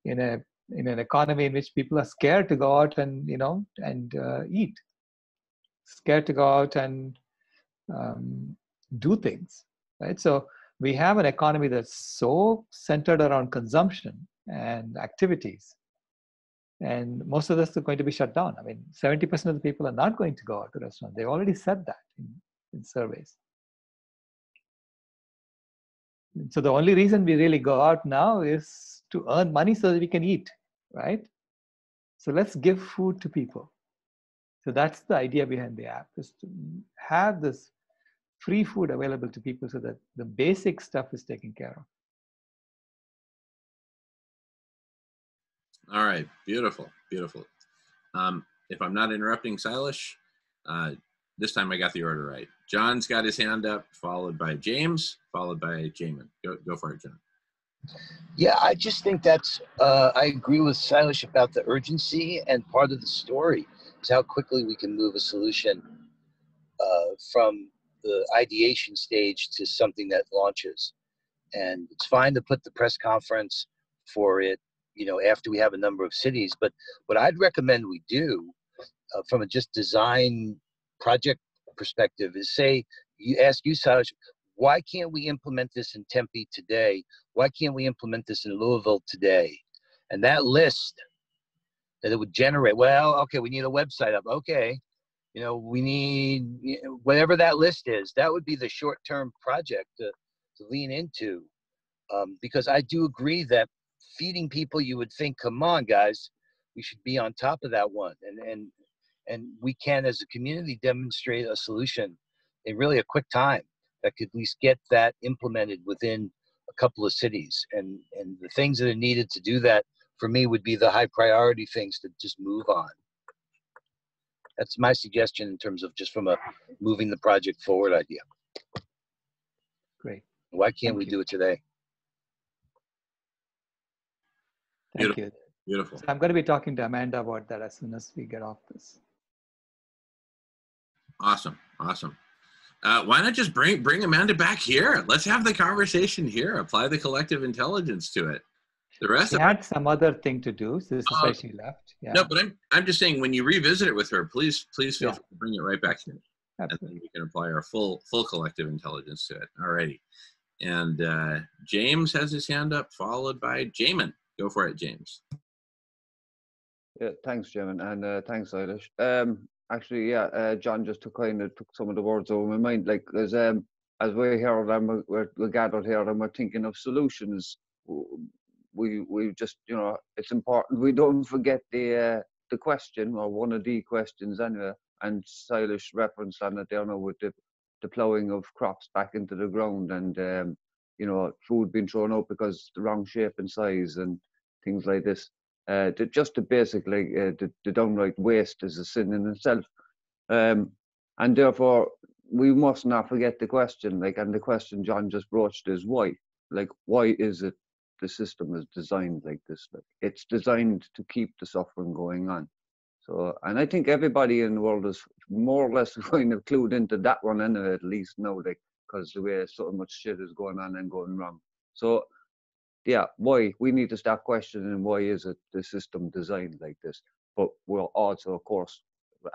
in an economy in which people are scared to go out and eat, scared to go out and do things, right? So we have an economy that's so centered around consumption and activities, and most of this is going to be shut down. I mean, 70% of the people are not going to go out to restaurants. They've already said that in surveys. So the only reason we really go out now is to earn money so that we can eat, right? So let's give food to people. So that's the idea behind the app, is to have this free food available to people so that the basic stuff is taken care of. All right, beautiful, beautiful. If I'm not interrupting Sailesh, this time I got the order right. John's got his hand up, followed by James, followed by Jamen. Go for it, John. Yeah, I just think that's, I agree with Sailesh about the urgency, and part of the story is how quickly we can move a solution from the ideation stage to something that launches. And it's fine to put the press conference for it, you know, after we have a number of cities. But what I'd recommend we do from a just design project perspective is, say, ask you, Sailesh, why can't we implement this in Tempe today? Why can't we implement this in Louisville today? And that list that it would generate, well, okay, we need a website up. Okay, you know, we need, you know, whatever that list is, that would be the short-term project to lean into. Because I do agree that feeding people, you would think, come on, guys, we should be on top of that one. And we can, as a community, demonstrate a solution in really a quick time that could at least get that implemented within a couple of cities. And the things that are needed to do that, for me, would be the high priority things to just move on. That's my suggestion in terms of just from a moving the project forward idea. Great. Why can't we do it today? Thank you. Beautiful. So I'm going to be talking to Amanda about that as soon as we get off this. Awesome, awesome. Why not just bring Amanda back here? Let's have the conversation here. Apply the collective intelligence to it. The rest she of had some other thing to do. So this is why she left. Yeah. No, but I'm just saying, when you revisit it with her, please feel free to bring it right back here. Absolutely. And then we can apply our full collective intelligence to it. Alrighty. And James has his hand up, followed by Jamen. Go for it, James. Yeah, thanks, Jamen, and thanks, Sailesh. actually, yeah, John just took some of the words over my mind. Like, as we're here and we're gathered here and we're thinking of solutions, we just, you know, it's important we don't forget the question, or one of the questions anyway. And Sailesh referenced on it there now with the ploughing of crops back into the ground, and you know, food being thrown out because the wrong shape and size and things like this. Just to basically the downright waste is a sin in itself, and therefore we must not forget the question. Like, and the question John just broached is why. Like, why is it the system is designed like this? Like, it's designed to keep the suffering going on. So, and I think everybody in the world is more or less kind of clued into that one anyway, at least now, like, because the way so much shit is going on and going wrong. So, yeah, why? We need to start questioning why is it the system designed like this? But we'll also, of course,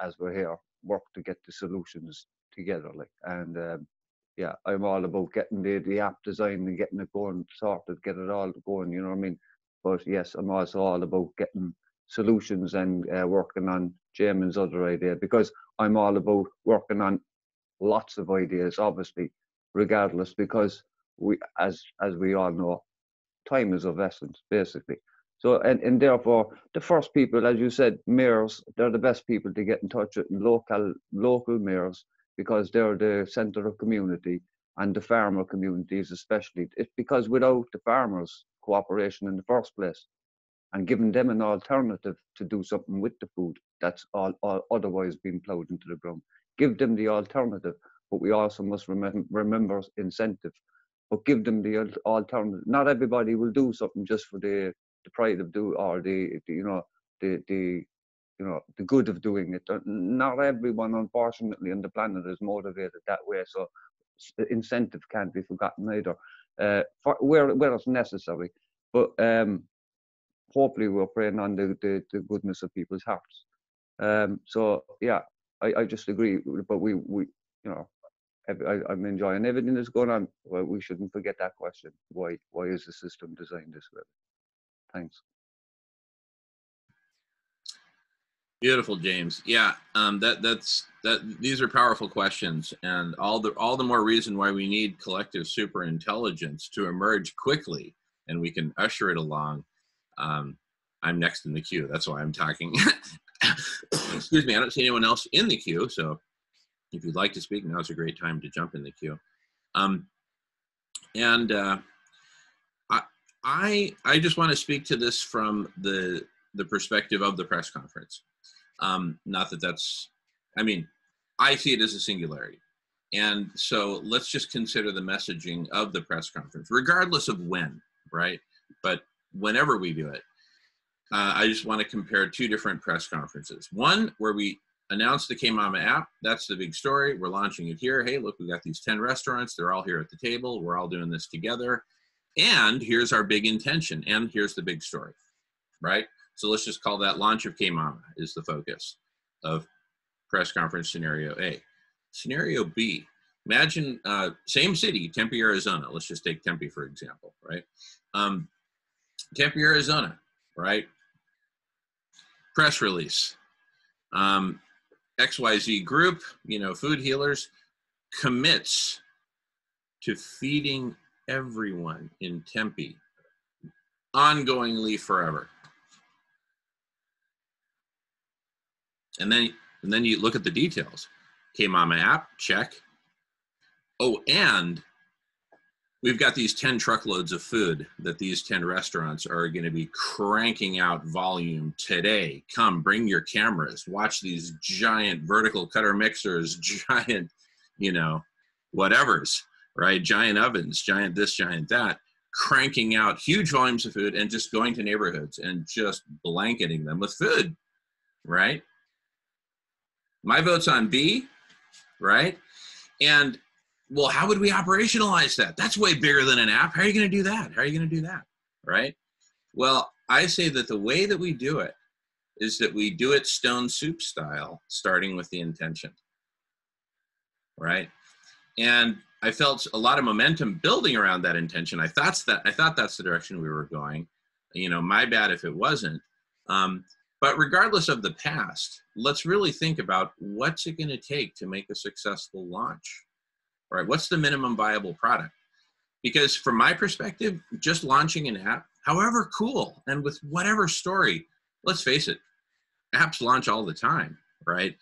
as we're here, work to get the solutions together. Like, and yeah, I'm all about getting the app designed and getting it going, sorted, get it all going. You know what I mean? But yes, I'm also all about getting solutions and working on Jamin's other idea, because I'm all about working on lots of ideas, obviously, regardless, because we, as we all know, time is of essence, basically. So, and therefore, the first people, as you said, mayors, they're the best people to get in touch with, local mayors, because they're the centre of community, and the farmer communities especially. It's because without the farmers' cooperation in the first place, and giving them an alternative to do something with the food that's all otherwise being ploughed into the ground, give them the alternative. But we also must remember incentive. But give them the alternative. Not everybody will do something just for the pride of do, or the good of doing it. Not everyone, unfortunately, on the planet is motivated that way. So incentive can't be forgotten either, where it's necessary. But hopefully we're praying on the goodness of people's hearts. So yeah, I just agree. But we you know, I'm enjoying everything that's going on. Well, we shouldn't forget that question. Why is the system designed this way? Thanks. Beautiful, James. Yeah, these are powerful questions, and all the more reason why we need collective super intelligence to emerge quickly, and we can usher it along. I'm next in the queue. That's why I'm talking. Excuse me. I don't see anyone else in the queue, so if you'd like to speak, now's a great time to jump in the queue. I just want to speak to this from the perspective of the press conference. Not that that's, I mean, I see it as a singularity. And so let's just consider the messaging of the press conference, regardless of when, right? But whenever we do it, I just want to compare two different press conferences. One where we announced the K-Mama app. That's the big story. We're launching it here. Hey, look, we got these 10 restaurants. They're all here at the table. We're all doing this together. And here's our big intention. And here's the big story, right? So let's just call that launch of K-Mama is the focus of press conference scenario A. Scenario B, imagine same city, Tempe, Arizona. Let's just take Tempe, for example, right? Tempe, Arizona, right? Press release. XYZ group, you know, food healers, commits to feeding everyone in Tempe ongoingly forever. And then you look at the details. K-Mama app, check. Oh, and we've got these 10 truckloads of food that these 10 restaurants are going to be cranking out volume today. Come, bring your cameras. Watch these giant vertical cutter mixers, giant, you know, whatevers, right? Giant ovens, giant this, giant that, cranking out huge volumes of food and just going to neighborhoods and just blanketing them with food, right? My vote's on B, right? And well, how would we operationalize that? That's way bigger than an app. How are you going to do that? How are you going to do that, right? Well, I say that the way that we do it is that we do it stone soup style, starting with the intention, right? And I felt a lot of momentum building around that intention. I thought that's the direction we were going. You know, my bad if it wasn't. But But regardless of the past, let's really think about what's it going to take to make a successful launch, right? What's the minimum viable product? Because from my perspective, just launching an app, however cool and with whatever story, let's face it, apps launch all the time, right?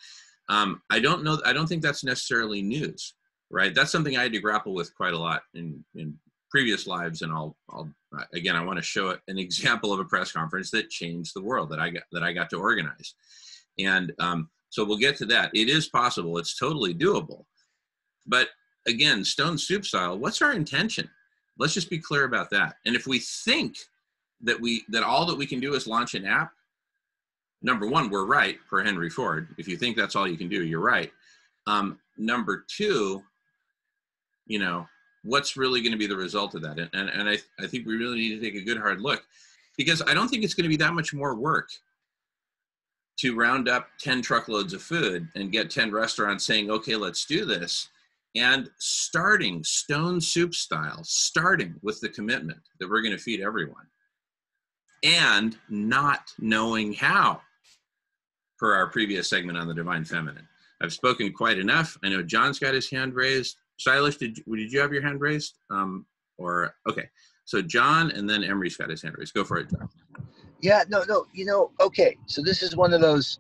I don't think that's necessarily news, right? That's something I had to grapple with quite a lot in previous lives, and I'll again, I want to show an example of a press conference that changed the world that I got to organize, and so we'll get to that. It is possible. It's totally doable, but again, Stone Soup style. What's our intention? Let's just be clear about that. And if we think that all that we can do is launch an app, number one, we're right, per Henry Ford. If you think that's all you can do, you're right. Number two, what's really going to be the result of that? And I think we really need to take a good hard look, because I don't think it's going to be that much more work to round up 10 truckloads of food and get 10 restaurants saying, okay, let's do this. And starting Stone Soup style, starting with the commitment that we're going to feed everyone, and not knowing how, per our previous segment on the Divine Feminine. I've spoken quite enough. I know John's got his hand raised. Sailesh, did you have your hand raised? Okay. So John, and then Emery's got his hand raised. Go for it, John. Yeah, no. Okay. So this is one of those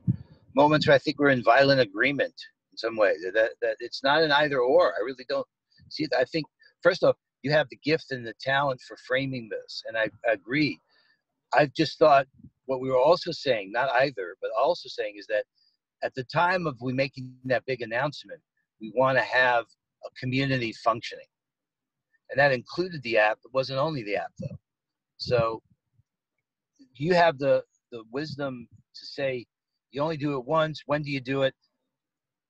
moments where I think we're in violent agreement in some way. That it's not an either or. I really don't see it. I think, first off, you have the gift and the talent for framing this, and I agree. I've just thought what we were also saying, not either, but also saying, is that at the time of we making that big announcement, we want to have a community functioning. And that included the app. It wasn't only the app, though. So you have the wisdom to say, you only do it once. When do you do it?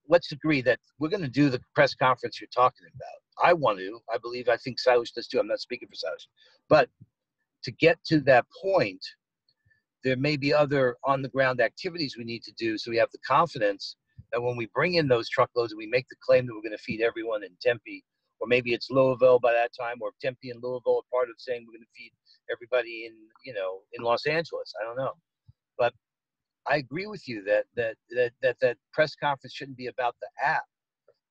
Let's agree that we're going to do the press conference you're talking about. I think Sailesh does too. I'm not speaking for Sailesh. But to get to that point, there may be other on-the-ground activities we need to do, so we have the confidence that when we bring in those truckloads and we make the claim that we're going to feed everyone in Tempe, or maybe it's Louisville by that time, or Tempe and Louisville are part of saying we're going to feed everybody in Los Angeles. I don't know. But I agree with you that press conference shouldn't be about the app,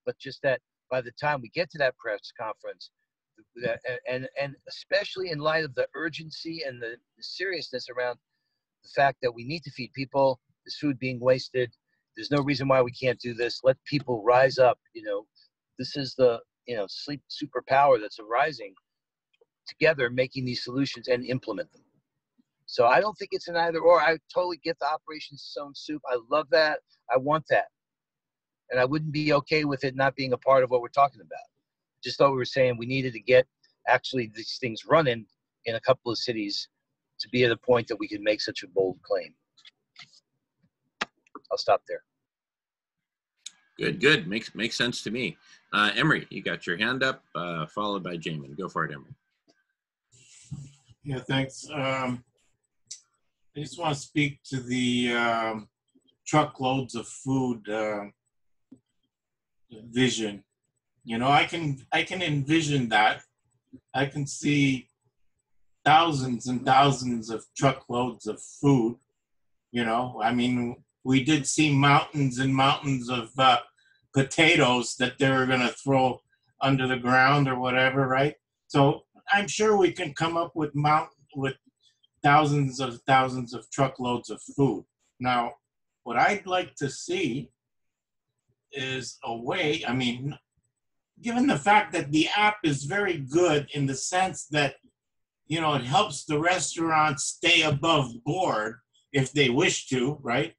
but just that by the time we get to that press conference, and especially in light of the urgency and the seriousness around the fact that we need to feed people, there's food being wasted, there's no reason why we can't do this. Let people rise up. This is the sleep superpower that's arising together, making these solutions and implement them. So I don't think it's an either or. I totally get the Operation Stone Soup. I love that. I want that. And I wouldn't be okay with it not being a part of what we're talking about. Just thought we were saying we needed to get actually these things running in a couple of cities to be at a point that we can make such a bold claim. I'll stop there. Good. Makes sense to me. Emery, you got your hand up, followed by Jamen. Go for it, Emery. Yeah, thanks. I just want to speak to the truckloads of food vision. I can envision that. I can see thousands and thousands of truckloads of food. We did see mountains and mountains of potatoes that they were going to throw under the ground or whatever, right? So I'm sure we can come up with thousands of truckloads of food. Now, what I'd like to see is a way, given the fact that the app is very good in the sense that, it helps the restaurants stay above board if they wish to, right?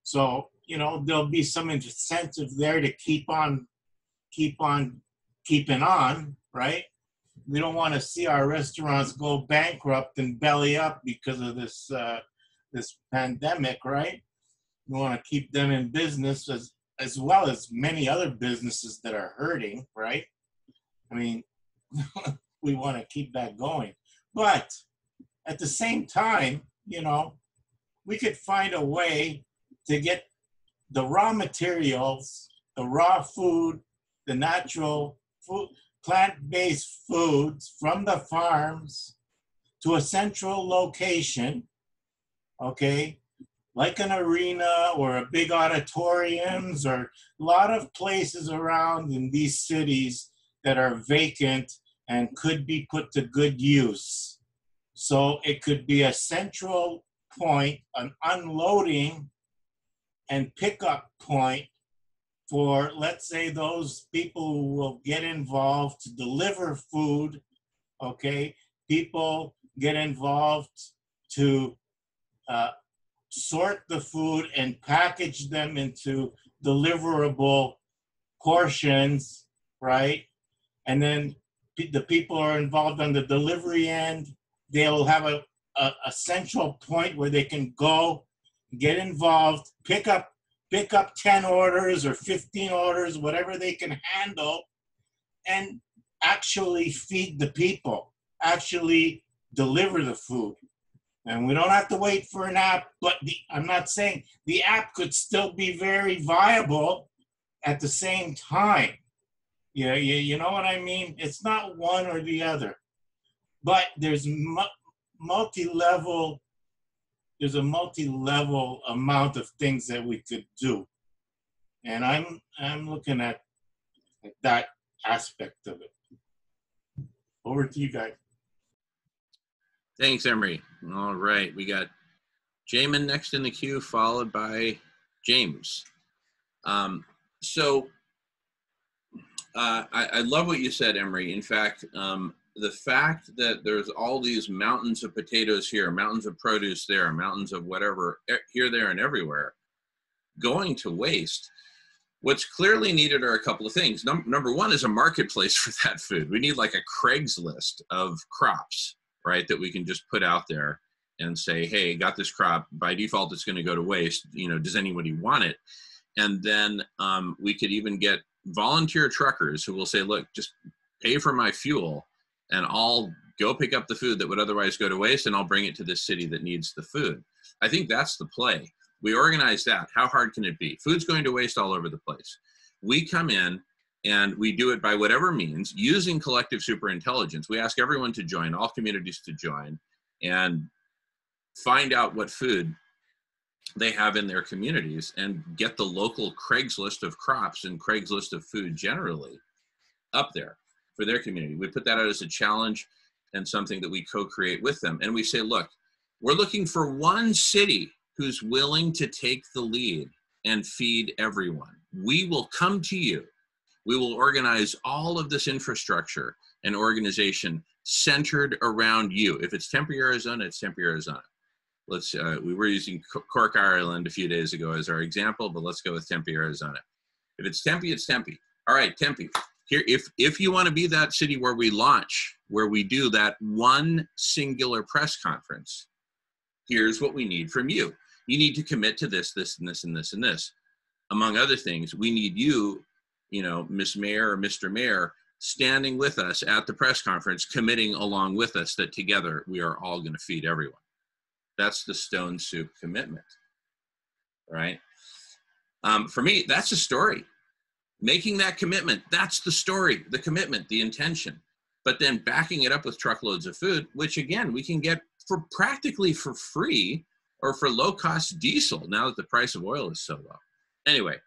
So, there'll be some incentive there to keep on keeping on, right? We don't want to see our restaurants go bankrupt and belly up because of this pandemic, right? We want to keep them in business as well as many other businesses that are hurting, right? We want to keep that going. But at the same time, we could find a way to get the raw materials, the raw food, the natural food, plant-based foods from the farms to a central location, okay, like an arena or a big auditoriums or a lot of places around in these cities that are vacant and could be put to good use. So it could be a central point, an unloading and pickup point for, let's say, those people who will get involved to deliver food, okay? People get involved to sort the food and package them into deliverable portions, right? And then the people are involved on the delivery end. They'll have a central point where they can go, get involved, pick up 10 orders or 15 orders, whatever they can handle, and actually feed the people, actually deliver the food. And we don't have to wait for an app, but I'm not saying the app could still be very viable at the same time. Yeah, you know what I mean? It's not one or the other, but there's multi-level amount of things that we could do. And I'm looking at that aspect of it. Over to you guys. Thanks, Emery. All right, we got Jamen next in the queue, followed by James. I love what you said, Emery. In fact, the fact that there's all these mountains of potatoes here, mountains of produce there, mountains of whatever here, there, and everywhere, going to waste. What's clearly needed are a couple of things. Number one is a marketplace for that food. We need like a Craigslist of crops, right, that we can just put out there and say, hey, got this crop. By default, it's going to go to waste. You know, does anybody want it? And then we could even get volunteer truckers who will say, look, just pay for my fuel and I'll go pick up the food that would otherwise go to waste and I'll bring it to this city that needs the food. I think that's the play. We organize that. How hard can it be? Food's going to waste all over the place. We come in and we do it by whatever means using collective superintelligence. We ask everyone to join, all communities to join, and find out what food they have in their communities and get the local Craigslist of crops and Craigslist of food generally up there for their community. We put that out as a challenge and something that we co-create with them. And we say, look, we're looking for one city who's willing to take the lead and feed everyone. We will come to you. We will organize all of this infrastructure and organization centered around you. If it's Tempe, Arizona, it's Tempe, Arizona. We were using Cork, Ireland a few days ago as our example, but let's go with Tempe, Arizona. If it's Tempe, it's Tempe. All right, Tempe. Here, if you want to be that city where we launch, where we do that one singular press conference, here's what we need from you. You need to commit to this, this, and this, and this, and this. Among other things, we need you, Miss Mayor or Mr. Mayor, standing with us at the press conference, committing along with us that together we are all going to feed everyone. That's the Stone Soup commitment, right? For me, that's a story. Making that commitment, that's the story, the commitment, the intention. But then backing it up with truckloads of food, which again, we can get for practically for free or for low-cost diesel now that the price of oil is so low. Anyway,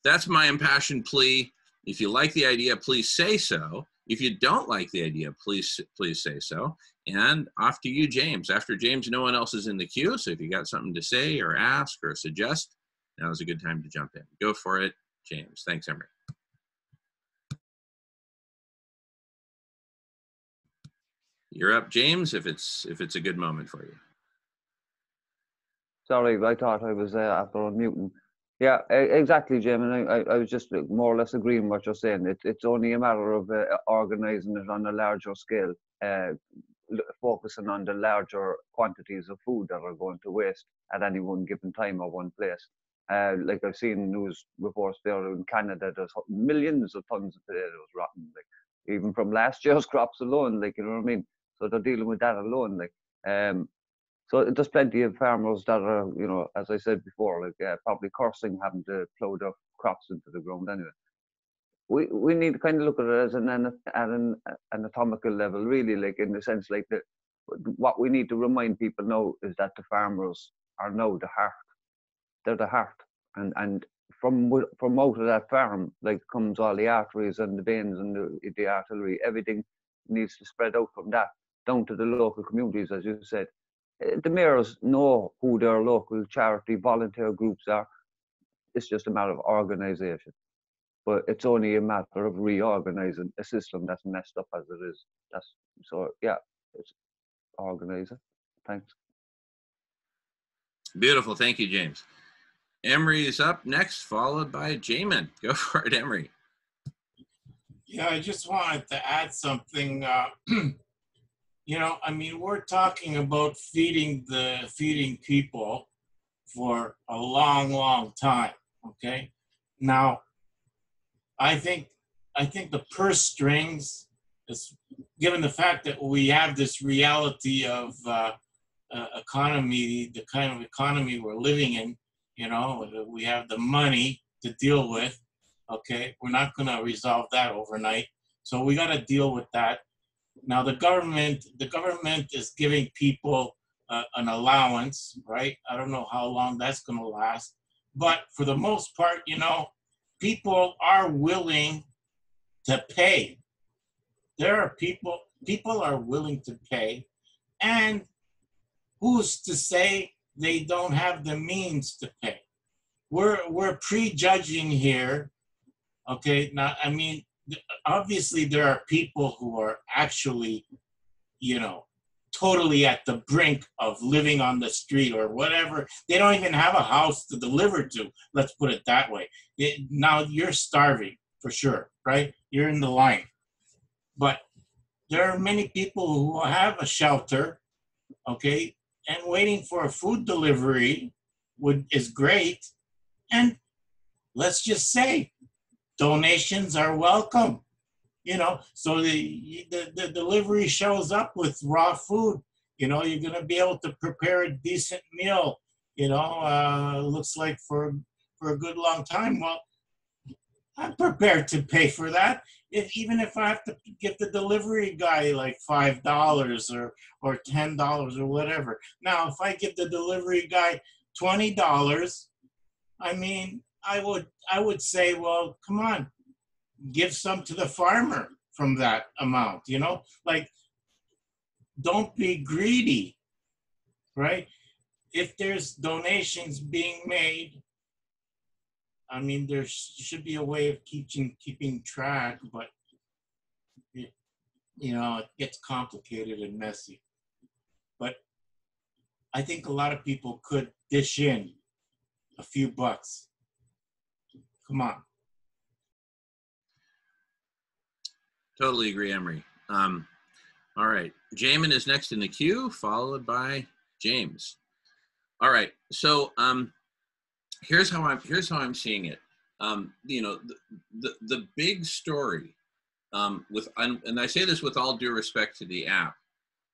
that's my impassioned plea. If you like the idea, please say so. If you don't like the idea, please say so. And off to you, James. After James, no one else is in the queue. So if you got something to say or ask or suggest, now is a good time to jump in. Go for it, James. Thanks, Emery. You're up, James, if it's a good moment for you. Sorry, I thought I was after unmuting. Yeah, exactly, Jim. And I was just more or less agreeing with what you're saying. It's only a matter of organising it on a larger scale, focusing on the larger quantities of food that are going to waste at any one given time or one place. Like I've seen news reports there in Canada, there's millions of tons of potatoes rotten, like even from last year's crops alone, like, you know what I mean? So they're dealing with that alone, like. So there's plenty of farmers that are, as I said before, like probably cursing having to plow their crops into the ground anyway. We need to kind of look at it as at an anatomical level, really, like in the sense like that. What we need to remind people now is that the farmers are now the heart they're the heart, and from out of that farm, like, comes all the arteries and the veins and the artillery. Everything needs to spread out from that down to the local communities, as you said. The mayors know who their local charity volunteer groups are. It's just a matter of organisation. But it's only a matter of reorganising a system that's messed up as it is. It's organising. Thanks. Beautiful. Thank you, James. Emery is up next, followed by Jamen. Go for it, Emery. Yeah, I just wanted to add something. You know, I mean, we're talking about feeding people for a long, long time. Okay. Now, I think the purse strings is, given the fact that we have this reality of economy, the kind of economy we're living in, you know, we have the money to deal with. Okay, we're not going to resolve that overnight, so we got to deal with that. Now, the government is giving people an allowance, right? I don't know how long that's going to last, but for the most part, you know, people are willing to pay. There are people are willing to pay, and who's to say they don't have the means to pay? We're prejudging here. Okay, now, I mean, obviously there are people who are actually, you know, totally at the brink of living on the street or whatever. They don't even have a house to deliver to. Let's put it that way. Now you're starving for sure, right? You're in the line. But there are many people who have a shelter, okay, and waiting for a food delivery is great. And let's just say donations are welcome. You know, so the delivery shows up with raw food. You know, you're going to be able to prepare a decent meal. You know, looks like for a good long time. Well, I'm prepared to pay for that. Even if I have to give the delivery guy like $5 or $10 or whatever. Now, if I give the delivery guy $20, I mean, I would say, well, come on. Give some to the farmer from that amount, you know, like, don't be greedy, right? If there's donations being made, I mean, there should be a way of keeping track, but you know, it gets complicated and messy. But I think a lot of people could dish in a few bucks. Come on. Totally agree, Emery. All right, Jamen is next in the queue, followed by James. All right, so here's how I'm seeing it. You know, the big story and I say this with all due respect to the app,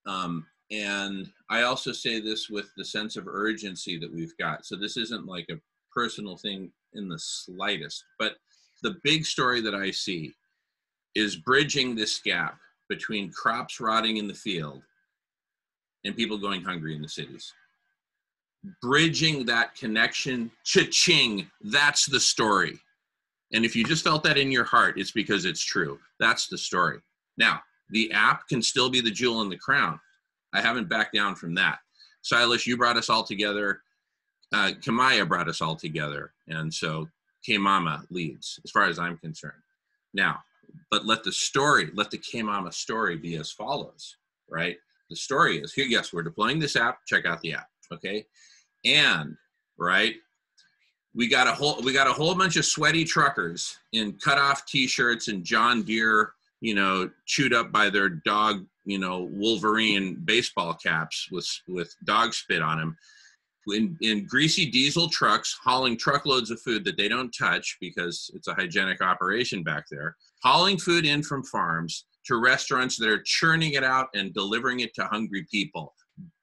and I also say this with the sense of urgency that we've got. So this isn't like a personal thing in the slightest, but the big story that I see is bridging this gap between crops rotting in the field and people going hungry in the cities. Bridging that connection, cha-ching, that's the story. And if you just felt that in your heart, it's because it's true. That's the story. Now, the app can still be the jewel in the crown. I haven't backed down from that. Sailesh, you brought us all together. Kamaya brought us all together. And so K-Mama leads, as far as I'm concerned. Now, but let the K-Mama story be as follows, right? The story is, here, yes, we're deploying this app, check out the app, okay? And, right, we got a whole bunch of sweaty truckers in cut-off t-shirts and John Deere, you know, chewed up by their dog, you know, Wolverine baseball caps with dog spit on them, in greasy diesel trucks, hauling truckloads of food that they don't touch because it's a hygienic operation back there, hauling food in from farms to restaurants that are churning it out and delivering it to hungry people.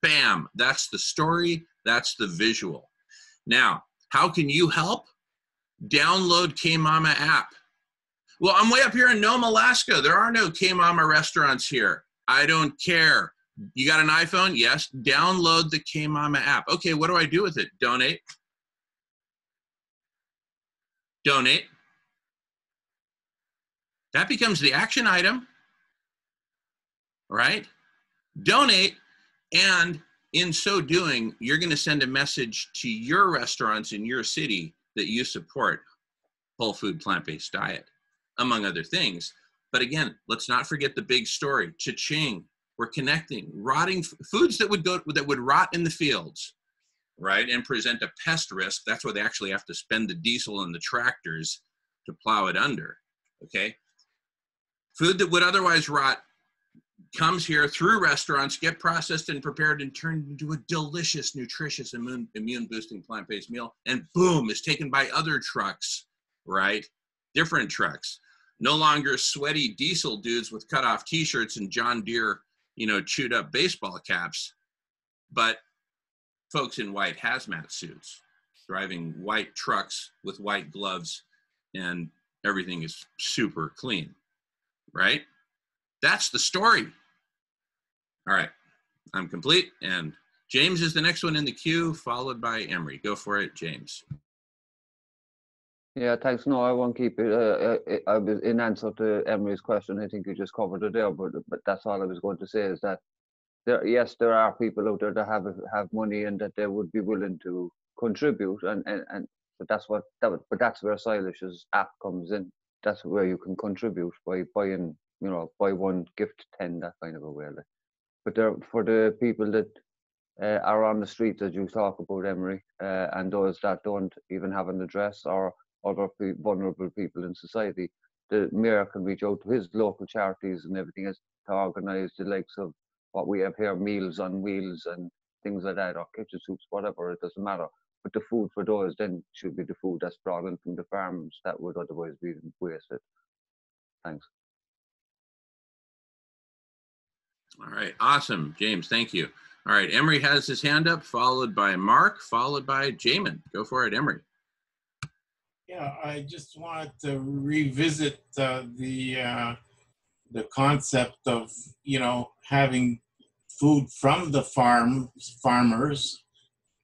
Bam, that's the story, that's the visual. Now, how can you help? Download K-Mama app. Well, I'm way up here in Nome, Alaska. There are no K-Mama restaurants here. I don't care. You got an iPhone? Yes. Download the K-Mama app. Okay, what do I do with it? Donate. donate. That becomes the action item, right? Donate, and in so doing, you're going to send a message to your restaurants in your city that you support whole food, plant-based diet, among other things. But again, let's not forget the big story. Cha-ching, we're connecting rotting foods that would rot in the fields, right, and present a pest risk. That's why they actually have to spend the diesel and the tractors to plow it under, okay? Food that would otherwise rot comes here through restaurants, get processed and prepared and turned into a delicious, nutritious, immune-boosting plant-based meal, and boom, is taken by other trucks, right? Different trucks. No longer sweaty diesel dudes with cut-off t-shirts and John Deere, chewed up baseball caps, but folks in white hazmat suits, driving white trucks with white gloves, and everything is super clean, right? That's the story. All right, I'm complete, and James is the next one in the queue, followed by Emery. Go for it, James. Yeah, thanks. No, I won't keep it. I was in answer to Emery's question. I think you just covered it there, but that's all I was going to say is that there are people out there that have money and that they would be willing to contribute, but that's where Sailesh's app comes in. That's where you can contribute by buying, buy one, gift 10, that kind of a way. But for the people that are on the streets, as you talk about, Emery, and those that don't even have an address or other vulnerable people in society, the mayor can reach out to his local charities and everything else to organise the likes of what we have here, Meals on Wheels and things like that, or kitchen soups, whatever, it doesn't matter. But the food for those then should be the food that's brought in from the farms that would otherwise be wasted. Thanks. All right, awesome, James, thank you. All right, Emery has his hand up, followed by Mark, followed by Jamen. Go for it, Emery. Yeah, I just wanted to revisit the concept of, having food from the farmers,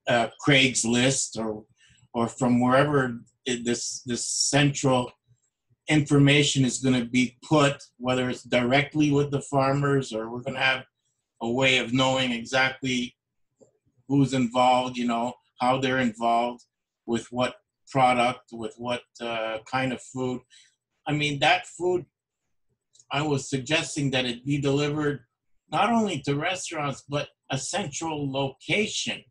Craigslist or from wherever this central information is going to be put, whether it's directly with the farmers or we're going to have a way of knowing exactly who's involved, how they're involved, with what product, with what kind of food. I mean, that food, I was suggesting that it be delivered not only to restaurants, but a central location,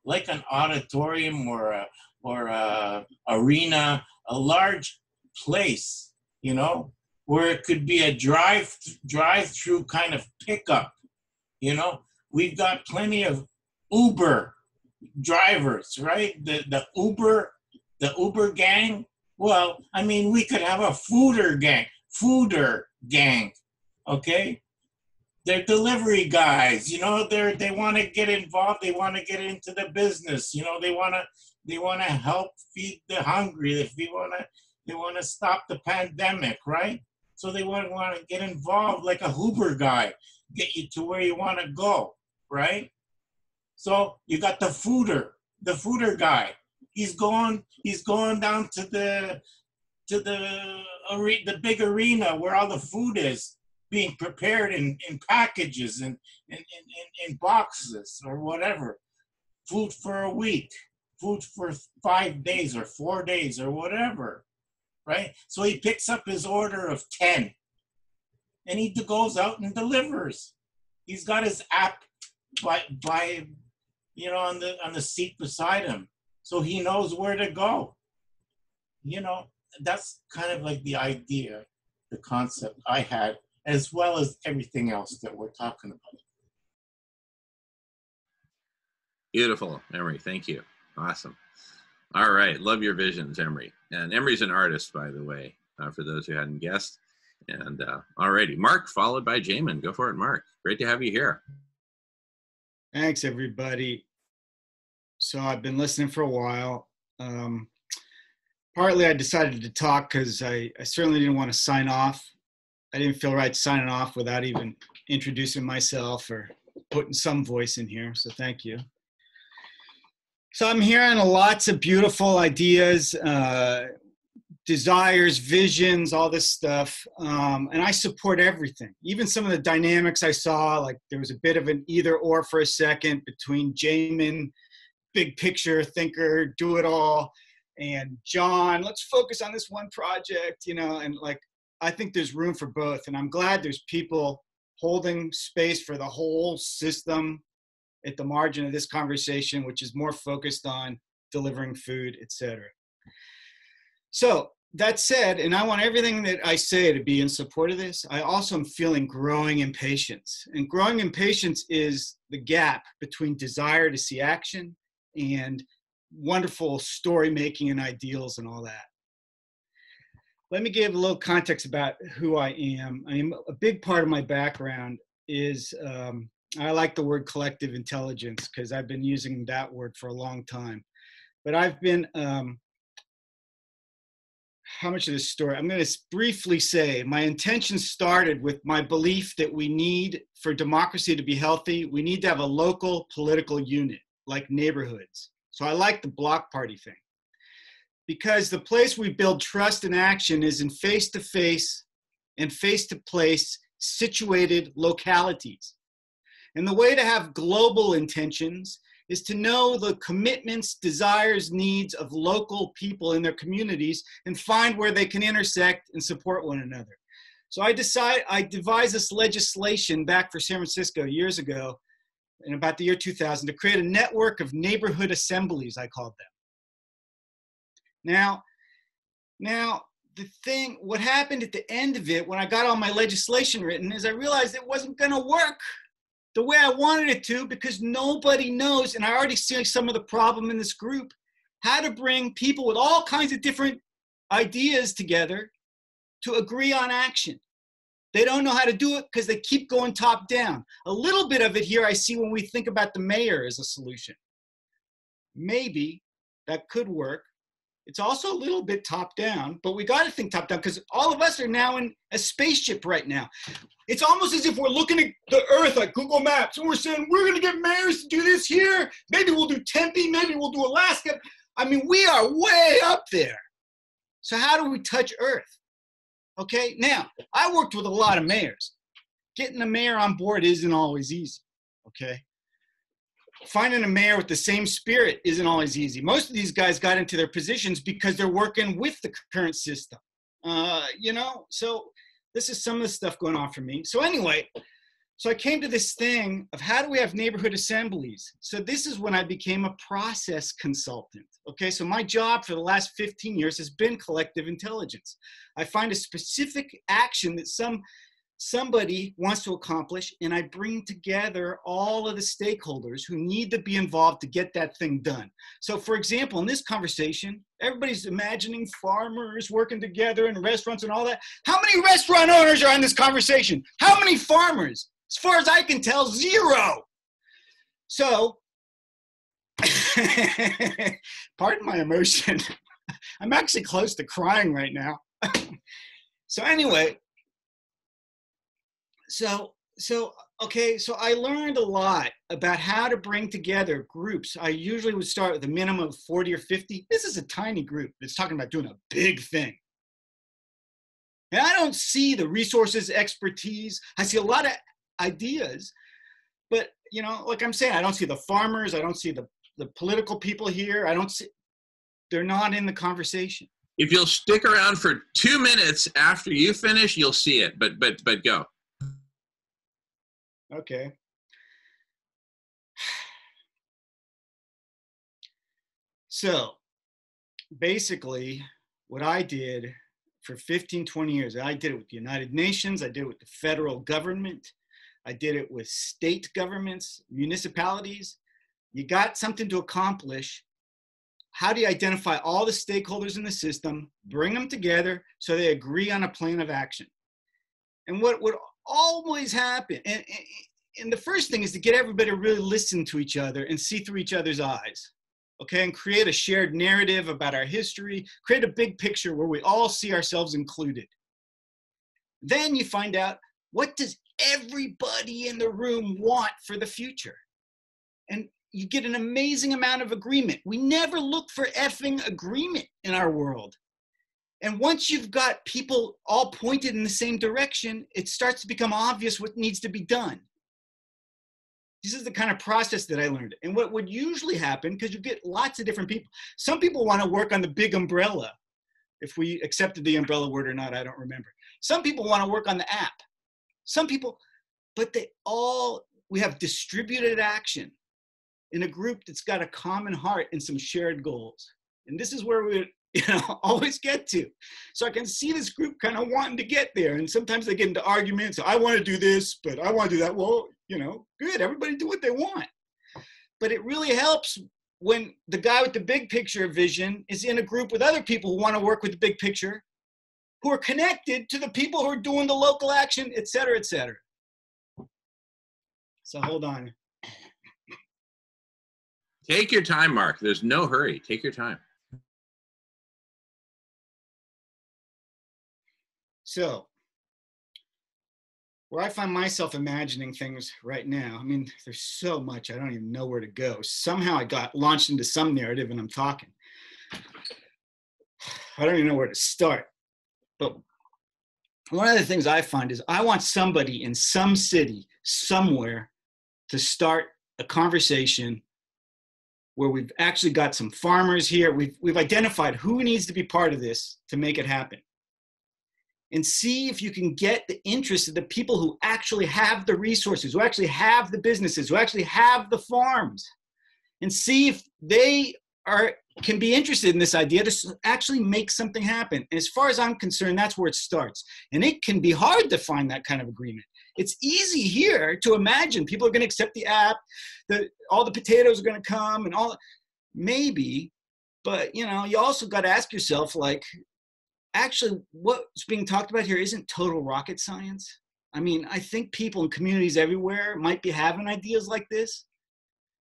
like an auditorium or a arena, a large place, where it could be a drive-through kind of pickup. We've got plenty of Uber drivers, right? The Uber gang. Well, I mean, we could have a fooder gang, okay? They're delivery guys, they want to get involved, they want to get into the business, they want to help feed the hungry, they want to stop the pandemic, right? So they want to get involved like a Uber guy, get you to where you want to go, right? So you got the fooder guy. He's going down to the big arena where all the food is being prepared in packages and in boxes or whatever. Food for a week, food for 5 days or 4 days or whatever, right? So he picks up his order of 10 and he goes out and delivers. He's got his app by on the seat beside him, so he knows where to go. That's kind of like the idea, the concept I had, as well as everything else that we're talking about. Beautiful, Emery. Thank you. Awesome. All right. Love your visions, Emery. And Emery's an artist, by the way, for those who hadn't guessed. And all righty. Mark, followed by Jamen. Go for it, Mark. Great to have you here. Thanks, everybody. So I've been listening for a while. Partly I decided to talk because I certainly didn't want to sign off. I didn't feel right signing off without even introducing myself or putting some voice in here, so thank you. So I'm hearing lots of beautiful ideas, desires, visions, all this stuff. And I support everything. Even some of the dynamics I saw, like there was a bit of an either or for a second between Jamen, big picture thinker, do it all, and Jon, let's focus on this one project, you know, and like, I think there's room for both. And I'm glad there's people holding space for the whole system at the margin of this conversation, which is more focused on delivering food, etc. So that said, and I want everything that I say to be in support of this, I also am feeling growing impatience. And growing impatience is the gap between desire to see action and wonderful story making and ideals and all that. Let me give a little context about who I am. I mean, a big part of my background is, I like the word collective intelligence because I've been using that word for a long time. But I've been, how much of this story? I'm going to briefly say my intention started with my belief that we need, for democracy to be healthy, we need to have a local political unit, like neighborhoods. So I like the block party thing. Because the place we build trust and action is in face-to-face and face-to-place situated localities. And the way to have global intentions is to know the commitments, desires, needs of local people in their communities and find where they can intersect and support one another. So I devised this legislation back for San Francisco years ago, in about the year 2000, to create a network of neighborhood assemblies, I called them. Now, what happened at the end of it, when I got all my legislation written, is I realized it wasn't going to work the way I wanted it to, because nobody knows, and I already see some of the problem in this group, how to bring people with all kinds of different ideas together to agree on action. They don't know how to do it because they keep going top down. A little bit of it here I see when we think about the mayor as a solution. Maybe that could work. It's also a little bit top down, but we got to think top down because all of us are now in a spaceship right now. It's almost as if we're looking at the Earth like Google Maps and we're saying, we're going to get mayors to do this here. Maybe we'll do Tempe, maybe we'll do Alaska. I mean, we are way up there. So how do we touch Earth? Okay, now, I worked with a lot of mayors. Getting a mayor on board isn't always easy, okay? Finding a mayor with the same spirit isn't always easy. Most of these guys got into their positions because they're working with the current system. You know, so this is some of the stuff going on for me. So anyway, so I came to this thing of how do we have neighborhood assemblies? So this is when I became a process consultant. Okay, so my job for the last 15 years has been collective intelligence. I find a specific action that somebody wants to accomplish, and I bring together all of the stakeholders who need to be involved to get that thing done. So for example, in this conversation, everybody's imagining farmers working together in restaurants and all that. How many restaurant owners are in this conversation? How many farmers? As far as I can tell, 0. So, pardon my emotion. I'm actually close to crying right now. So anyway, So I learned a lot about how to bring together groups. I usually would start with a minimum of 40 or 50. This is a tiny group that's talking about doing a big thing. And I don't see the resources, expertise. I see a lot of ideas, but you know, like I'm saying, I don't see the farmers. I don't see the political people here. They're not in the conversation. If you'll stick around for 2 minutes after you finish, you'll see it, but go. Okay. So basically what I did for 15, 20 years, I did it with the United Nations, I did it with the federal government, I did it with state governments, municipalities. You got something to accomplish. How do you identify all the stakeholders in the system, bring them together so they agree on a plan of action? And what would always happen, and the first thing is to get everybody to really listen to each other and see through each other's eyes, okay, and create a shared narrative about our history, create a big picture where we all see ourselves included. Then you find out, what does everybody in the room want for the future? And you get an amazing amount of agreement. We never look for effing agreement in our world. And once you've got people all pointed in the same direction, it starts to become obvious what needs to be done. This is the kind of process that I learned. And what would usually happen, because you get lots of different people, some people want to work on the big umbrella. If we accepted the umbrella word or not, I don't remember. Some people want to work on the app. Some people, but we have distributed action in a group that's got a common heart and some shared goals. And this is where we always get to. So I can see this group kind of wanting to get there. And sometimes they get into arguments. I want to do this, but I want to do that. Well, good. Everybody do what they want. But it really helps when the guy with the big picture vision is in a group with other people who want to work with the big picture, who are connected to the people who are doing the local action, et cetera, et cetera. So hold on. Take your time, Mark. There's no hurry. Take your time. So, where I find myself imagining things right now, I mean, there's so much, I don't even know where to go. Somehow I got launched into some narrative and I'm talking. I don't even know where to start. But one of the things I find is I want somebody in some city, somewhere, to start a conversation where we've actually got some farmers here. We've identified who needs to be part of this to make it happen. And see if you can get the interest of the people who actually have the resources, who actually have the businesses, who actually have the farms, and see if they can be interested in this idea to actually make something happen. And as far as I'm concerned, that's where it starts. And it can be hard to find that kind of agreement. It's easy here to imagine people are going to accept the app, all the potatoes are going to come and all, maybe, but you also got to ask yourself, like, actually, what's being talked about here isn't total rocket science. I mean, I think people in communities everywhere might be having ideas like this.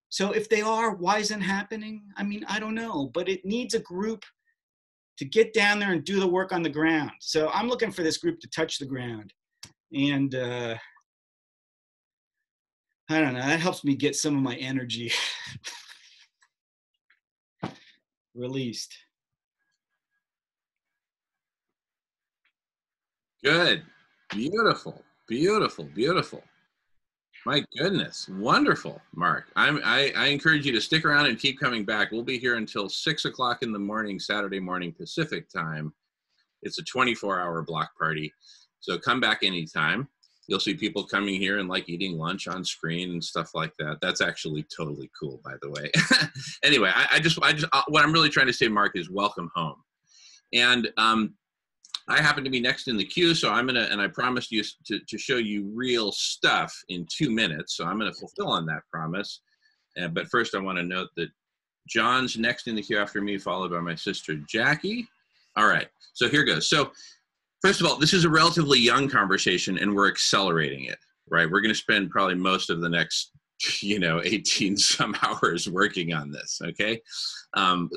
So if they are, why isn't it happening? I mean, I don't know, but it needs a group to get down there and do the work on the ground. So I'm looking for this group to touch the ground. And I don't know, that helps me get some of my energy released. Good. Beautiful. Beautiful. Beautiful. My goodness. Wonderful, Mark. I encourage you to stick around and keep coming back. We'll be here until 6 o'clock in the morning, Saturday morning, Pacific time. It's a 24-hour block party. So come back anytime. You'll see people coming here and like eating lunch on screen and stuff like that. That's actually totally cool, by the way. Anyway, I just what I'm really trying to say, Mark, is welcome home. And I happen to be next in the queue, so I'm gonna, and I promised you to show you real stuff in 2 minutes, so I'm gonna fulfill on that promise. But first I wanna note that John's next in the queue after me, followed by my sister Jackie. All right, so here goes. So first of all, this is a relatively young conversation and we're accelerating it, right? We're gonna spend probably most of the next 18 some hours working on this, okay?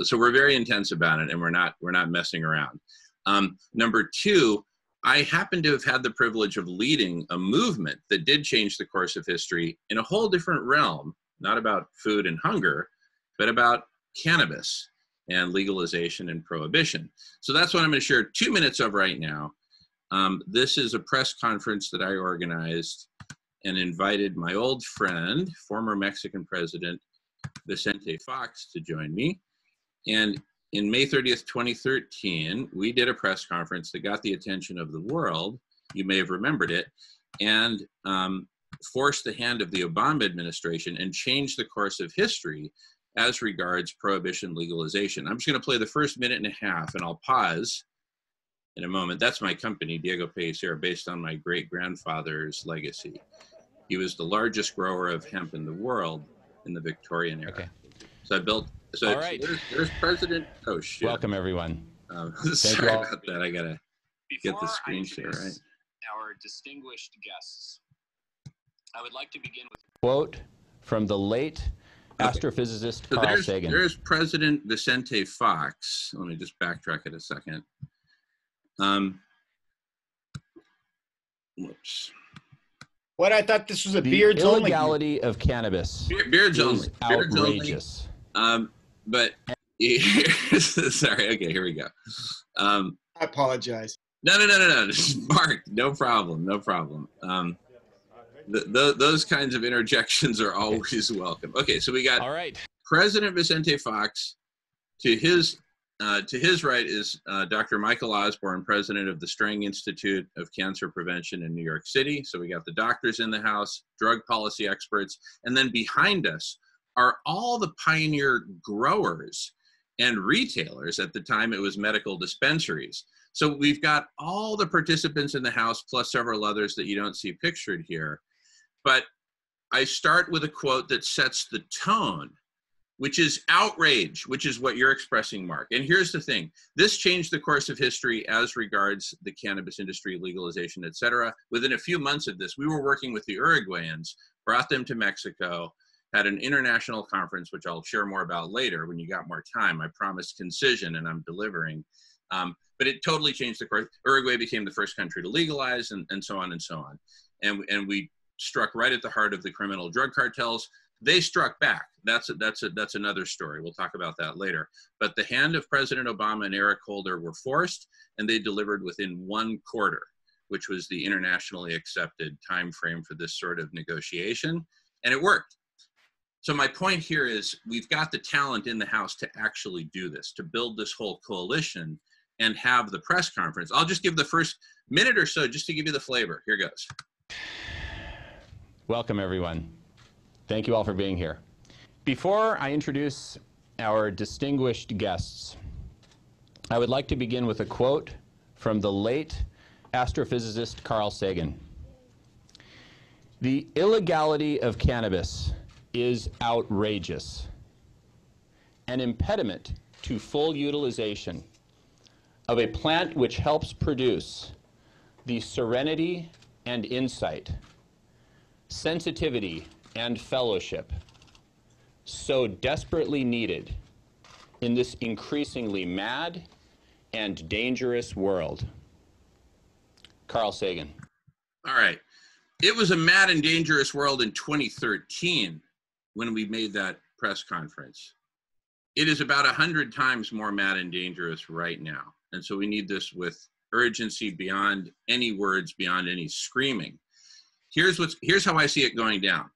So we're very intense about it and we're not messing around. Number two, I happen to have had the privilege of leading a movement that did change the course of history in a whole different realm, not about food and hunger, but about cannabis and legalization and prohibition. So that's what I'm going to share 2 minutes of right now. This is a press conference that I organized and invited my old friend, former Mexican President Vicente Fox, to join me. And in May 30th, 2013, we did a press conference that got the attention of the world, you may have remembered it, and forced the hand of the Obama administration and changed the course of history as regards prohibition legalization. I'm just gonna play the first minute and a half and I'll pause in a moment. That's my company, Diego Pellicer, based on my great-grandfather's legacy. He was the largest grower of hemp in the world in the Victorian era. Okay. So I built, so, all right. there's President, oh shit. Welcome everyone. Sorry about that, I gotta get the screen share right. Our distinguished guests, I would like to begin with a quote from the late astrophysicist Carl Sagan. There's President Vicente Fox. Let me just backtrack it a second. Whoops. What, I thought this was a beards only. The illegality of cannabis. Beards only. Outrageous. But sorry. Okay, here we go. I I apologize. No. Mark, no problem. Those kinds of interjections are always welcome. Okay, so we got all right. President Vicente Fox. To his right is Dr. Michael Osborne, president of the Strang Institute of Cancer Prevention in New York City. So we got the doctors in the house, drug policy experts, and then behind us are all the pioneer growers and retailers. At the time, it was medical dispensaries. So we've got all the participants in the house, plus several others that you don't see pictured here. But I start with a quote that sets the tone, which is outrage, which is what you're expressing, Mark. And here's the thing. This changed the course of history as regards the cannabis industry, legalization, et cetera. Within a few months of this, we were working with the Uruguayans, brought them to Mexico, had an international conference, which I'll share more about later when you got more time. I promised concision, and I'm delivering. But it totally changed the course. Uruguay became the first country to legalize, and so on and so on. And we struck right at the heart of the criminal drug cartels. They struck back. That's another story. We'll talk about that later. But the hand of President Obama and Eric Holder were forced, and they delivered within 1 quarter, which was the internationally accepted time frame for this sort of negotiation, and it worked. So my point here is we've got the talent in the house to actually do this, to build this whole coalition and have the press conference. I'll just give the first minute or so just to give you the flavor. Here goes. Welcome, everyone. Thank you all for being here. Before I introduce our distinguished guests, I would like to begin with a quote from the late astrophysicist Carl Sagan. "The illegality of cannabis is outrageous, an impediment to full utilization of a plant which helps produce the serenity and insight, sensitivity and fellowship so desperately needed in this increasingly mad and dangerous world." Carl Sagan. All right. It was a mad and dangerous world in 2013 when we made that press conference. It is about 100 times more mad and dangerous right now. And so we need this with urgency beyond any words, beyond any screaming. Here's how I see it going down.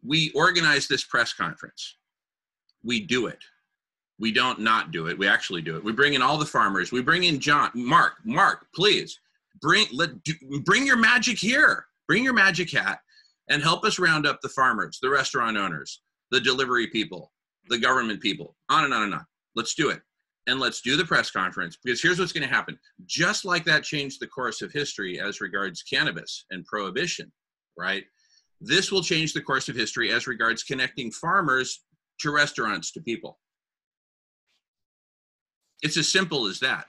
We organize this press conference. We do it. We don't not do it. We actually do it. We bring in all the farmers. We bring in Mark, please bring your magic here. Bring your magic hat and help us round up the farmers, the restaurant owners, the delivery people, the government people, on and on and on. Let's do it. And let's do the press conference, because here's what's going to happen. Just like that changed the course of history as regards cannabis and prohibition, right? This will change the course of history as regards connecting farmers to restaurants, to people. It's as simple as that.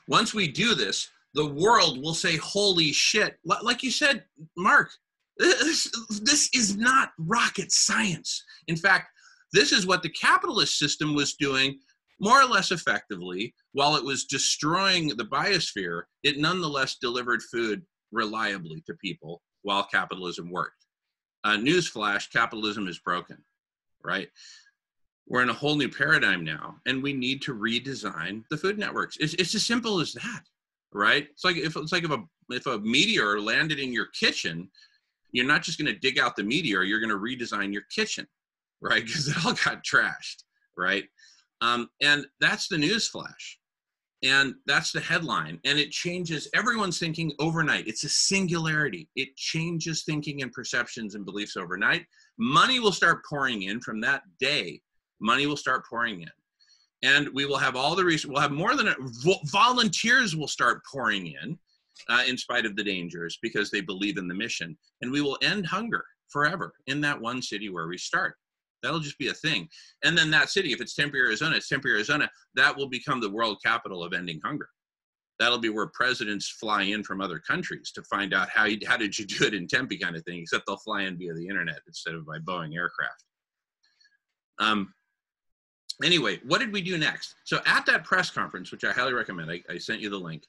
Once we do this, the world will say, holy shit. Like you said, Mark, this is not rocket science. In fact, this is what the capitalist system was doing more or less effectively. While it was destroying the biosphere, it nonetheless delivered food reliably to people while capitalism worked. Newsflash, capitalism is broken, right? We're in a whole new paradigm now, and we need to redesign the food networks. It's as simple as that, right? It's like if a meteor landed in your kitchen, you're not just going to dig out the meteor, you're going to redesign your kitchen, right? Because it all got trashed, right? And that's the news flash. And that's the headline. And it changes everyone's thinking overnight. It's a singularity. It changes thinking and perceptions and beliefs overnight. Money will start pouring in from that day. Money will start pouring in. And we will have all the research. We'll have more than volunteers will start pouring in spite of the dangers, because they believe in the mission. And we will end hunger forever in that one city where we start. That'll just be a thing. And then that city, if it's Tempe, Arizona, that will become the world capital of ending hunger. That'll be where presidents fly in from other countries to find out how did you do it in Tempe kind of thing, except they'll fly in via the internet instead of by Boeing aircraft. Anyway, what did we do next? So at that press conference, which I highly recommend, I sent you the link.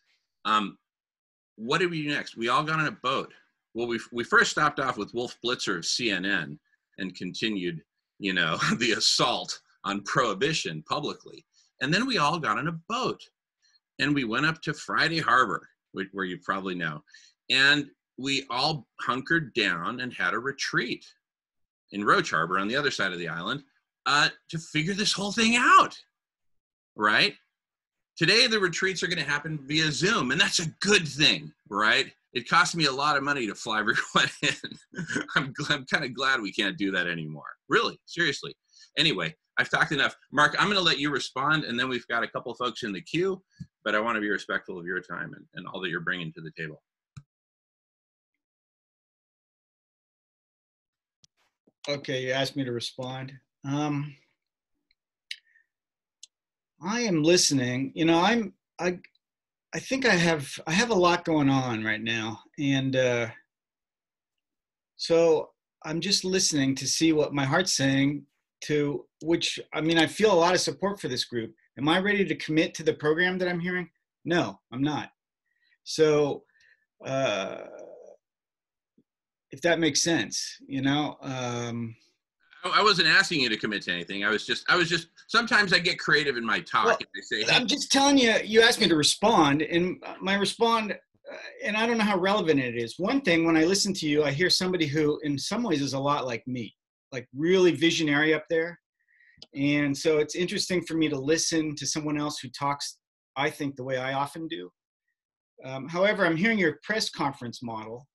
What did we do next? We all got on a boat. Well, we first stopped off with Wolf Blitzer of CNN and continued, the assault on prohibition publicly. And then we all got on a boat. and we went up to Friday Harbor, where you probably know, and we all hunkered down and had a retreat in Roach Harbor on the other side of the island to figure this whole thing out, right? Today, the retreats are going to happen via Zoom, and that's a good thing, right? It cost me a lot of money to fly everyone in. I'm kind of glad we can't do that anymore. Really, seriously. Anyway, I've talked enough. Mark, I'm going to let you respond, and then we've got a couple of folks in the queue, but I want to be respectful of your time and all that you're bringing to the table. Okay, you asked me to respond. I am listening. You know, I think I have a lot going on right now, and so I'm just listening to see what my heart's saying. To which, I mean, I feel a lot of support for this group. Am I ready to commit to the program that I'm hearing? No, I'm not. So, if that makes sense, you know. I wasn't asking you to commit to anything. I was just, sometimes I get creative in my talk. Well, and I say, hey, I'm just telling you, you asked me to respond, and my respond, and I don't know how relevant it is. One thing, when I listen to you, I hear somebody who in some ways is a lot like me, like really visionary up there. And so it's interesting for me to listen to someone else who talks, I think, the way I often do. However, I'm hearing your press conference model,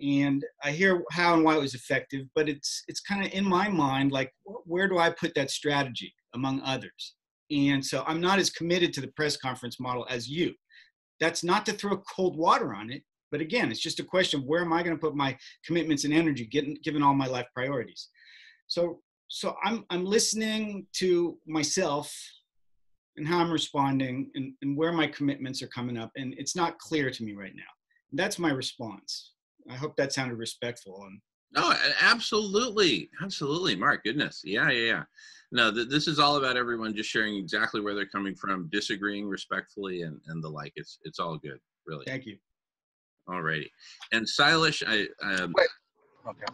and I hear how and why it was effective, but it's kind of in my mind, like, where do I put that strategy among others? And so I'm not as committed to the press conference model as you. That's not to throw cold water on it, but again, it's just a question of where am I going to put my commitments and energy, given all my life priorities. So I'm listening to myself and how I'm responding and where my commitments are coming up, and it's not clear to me right now. That's my response. I hope that sounded respectful. no, absolutely. Absolutely. Mark, goodness. Yeah. No, this is all about everyone just sharing exactly where they're coming from, disagreeing respectfully and the like. It's all good, really. Thank you. All righty. And Sailesh, Wait. Okay.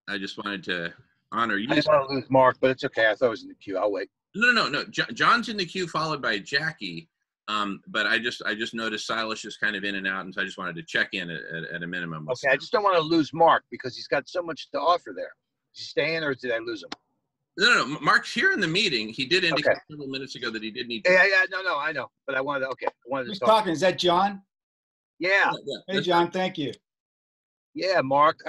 I just wanted to honor you. I didn't want to lose Mark, but it's okay. I thought it was in the queue. I'll wait. No. John's in the queue, followed by Jackie. But I just noticed Sailesh is kind of in and out, and so I just wanted to check in at a minimum. Okay, I just don't want to lose Mark because he's got so much to offer there. Is he staying, or did I lose him? No. Mark's here in the meeting. He did indicate several minutes ago that he did need to. Yeah. No, I know. But I wanted to, Who's talking? Is that John? Yeah. Hey, John, right. Thank you. Yeah, Mark,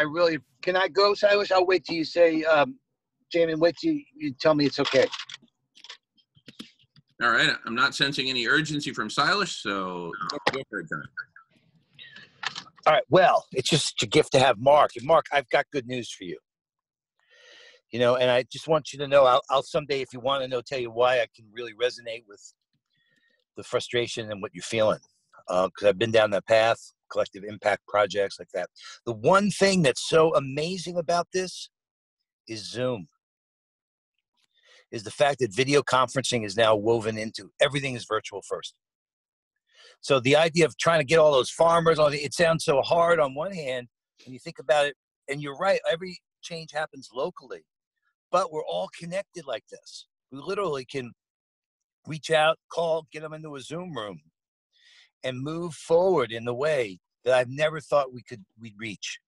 can I go, Sailesh? I'll wait till you say, Jamen, wait till you tell me it's okay. All right. I'm not sensing any urgency from Sailesh, so go for it, John. All right. Well, it's just a gift to have Mark. And Mark, I've got good news for you. You know, and I just want you to know, I'll someday, if you want to know, tell you why I can really resonate with the frustration and what you're feeling. Because I've been down that path, collective impact projects like that. The one thing that's so amazing about this is Zoom. Is the fact that video conferencing is now woven into everything is virtual first. So the idea of trying to get all those farmers, it sounds so hard on one hand, when you think about it, and you're right, every change happens locally, but we're all connected like this. We literally can reach out, call, get them into a Zoom room, and move forward in the way that I've never thought we'd reach.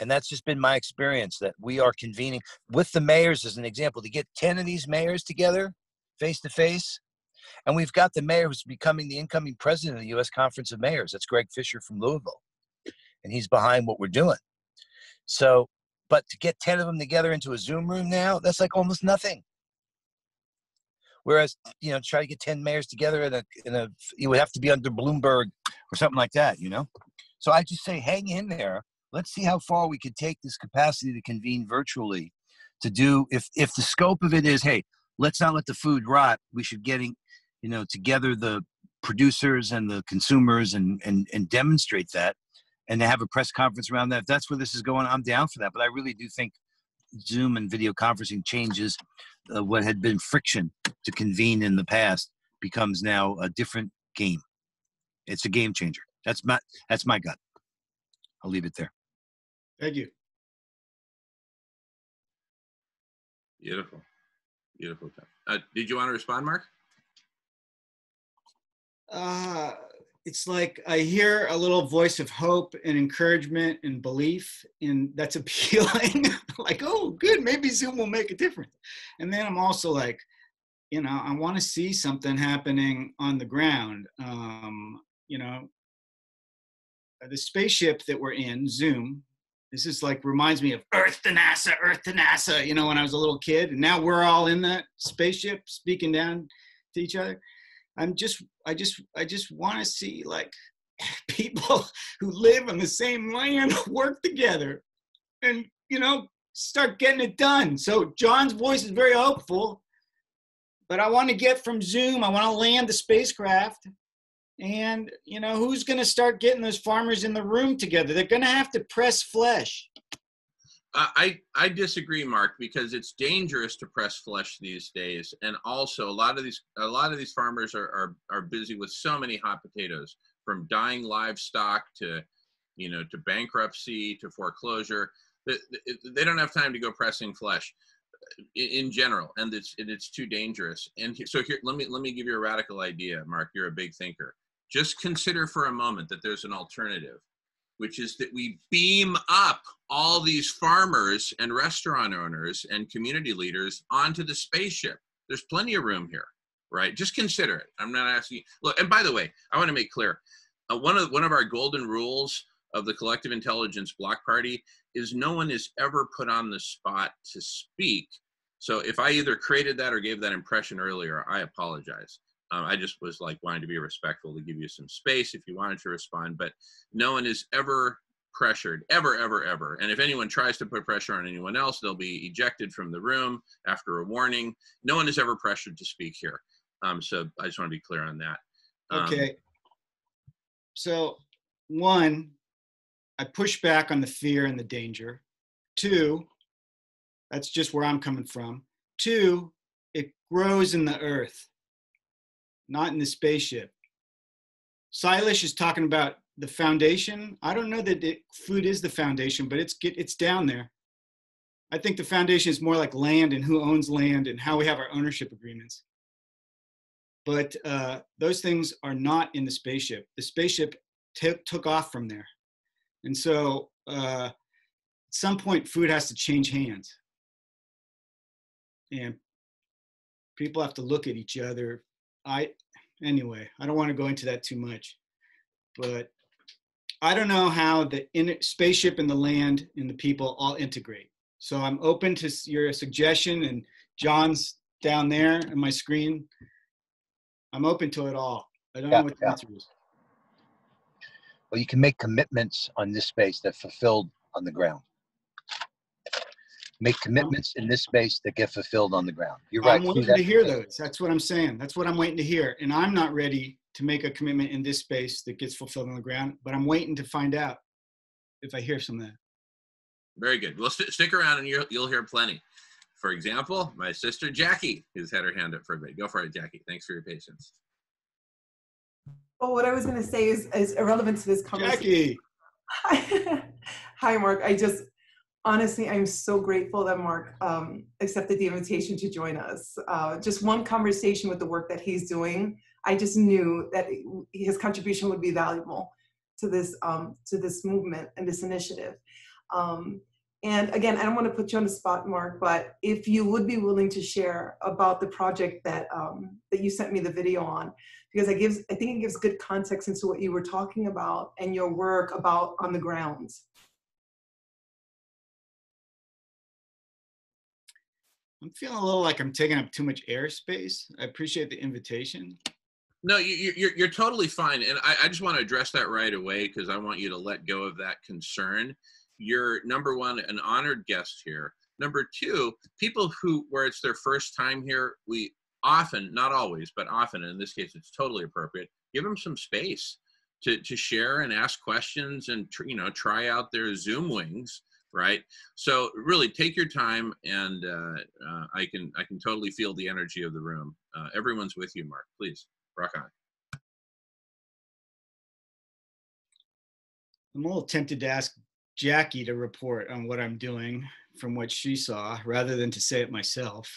And that's just been my experience, that we are convening with the mayors as an example, to get 10 of these mayors together face to face. And we've got the mayor who's becoming the incoming president of the U.S. Conference of Mayors. That's Greg Fisher from Louisville. And he's behind what we're doing. So, but to get 10 of them together into a Zoom room now, that's like almost nothing. Whereas, you know, try to get 10 mayors together you would have to be under Bloomberg or something like that, you know? So I just say, hang in there. Let's see how far we could take this capacity to convene virtually to do, if the scope of it is, hey, let's not let the food rot. We should getting, you know, together the producers and the consumers and demonstrate that, and to have a press conference around that. If that's where this is going, I'm down for that. But I really do think Zoom and video conferencing changes what had been friction to convene in the past becomes now a different game. It's a game changer. That's my gut. I'll leave it there. Thank you. Beautiful. Beautiful. Did you want to respond, Mark? It's like I hear a little voice of hope and encouragement and belief, and that's appealing. Like, oh, good, maybe Zoom will make a difference. And then I'm also like, you know, I want to see something happening on the ground. You know, the spaceship that we're in, Zoom, this is like, reminds me of Earth to NASA, you know, when I was a little kid. And now we're all in that spaceship speaking down to each other. I just want to see like people who live on the same land work together and, you know, start getting it done. So John's voice is very hopeful, but I want to get from Zoom, I want to land the spacecraft, and, you know, who's going to start getting those farmers in the room together? They're going to have to press flesh. I disagree, Mark, because it's dangerous to press flesh these days, and also a lot of these farmers are busy with so many hot potatoes, from dying livestock to, you know, to bankruptcy to foreclosure. They don't have time to go pressing flesh in general, and it's too dangerous. And so here, let me give you a radical idea, Mark. You're a big thinker. Just consider for a moment that there's an alternative, which is that we beam up all these farmers and restaurant owners and community leaders onto the spaceship. There's plenty of room here, right? Just consider it. I'm not asking you. Look, and by the way, I want to make clear, one of our golden rules of the Collective Intelligence Block Party is no one is ever put on the spot to speak. So if I either created that or gave that impression earlier, I apologize. I just was like wanting to be respectful to give you some space if you wanted to respond, but no one is ever pressured, ever, ever, ever. And if anyone tries to put pressure on anyone else, they'll be ejected from the room after a warning. No one is ever pressured to speak here. So I just want to be clear on that. Okay. So 1, I push back on the fear and the danger. 2, that's just where I'm coming from. 2, it grows in the earth, not in the spaceship. Sailesh is talking about the foundation. I don't know that food is the foundation, but it's down there. I think the foundation is more like land and who owns land and how we have our ownership agreements. But those things are not in the spaceship. The spaceship took off from there. And so at some point, food has to change hands. And people have to look at each other. Anyway, I don't want to go into that too much, but I don't know how the spaceship and the land and the people all integrate. So I'm open to your suggestion, and John's down there on my screen. I'm open to it all. I don't know what the answer is. Well, you can make commitments on this space that fulfilled on the ground. Make commitments in this space that get fulfilled on the ground. You're right. I'm waiting to hear those. That's what I'm saying. That's what I'm waiting to hear. And I'm not ready to make a commitment in this space that gets fulfilled on the ground, but I'm waiting to find out if I hear some of that. Very good. Well, stick around and you'll hear plenty. For example, my sister Jackie, who's had her hand up for a bit. Go for it, Jackie. Thanks for your patience. Well, what I was going to say is irrelevant to this conversation. Jackie! Hi, Mark. Honestly, I'm so grateful that Mark accepted the invitation to join us. Just one conversation with the work that he's doing, I just knew that his contribution would be valuable to this movement and this initiative. And again, I don't want to put you on the spot, Mark, but if you would be willing to share about the project that you sent me the video on, because I think it gives good context into what you were talking about and your work about on the grounds. I'm feeling a little like I'm taking up too much airspace. I appreciate the invitation. No, you're totally fine. And I just want to address that right away because I want you to let go of that concern. You're, number one, an honored guest here. Number two, people where it's their first time here, we often, not always, but often, and in this case, it's totally appropriate, give them some space to share and ask questions and, try out their Zoom wings. Right. So really take your time, and I can totally feel the energy of the room. Everyone's with you, Mark. Please rock on. I'm a little tempted to ask Jackie to report on what I'm doing from what she saw rather than to say it myself.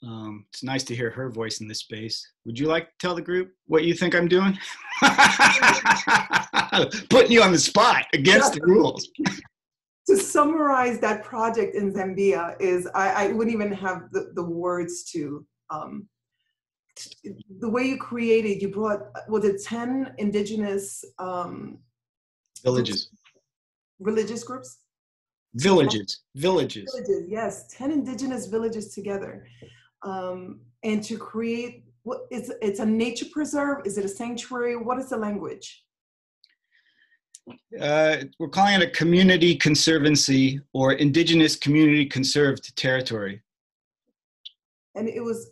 It's nice to hear her voice in this space. Would you like to tell the group what you think I'm doing? Putting you on the spot against the rules. To summarize that project in Zambia is, I wouldn't even have the words to, the way you created, you brought, was it 10 indigenous villages? Religious groups? Villages, yes, 10 indigenous villages together. And to create, it's a nature preserve? Is it a sanctuary? What is the language? We're calling it a community conservancy or indigenous community conserved territory. And it was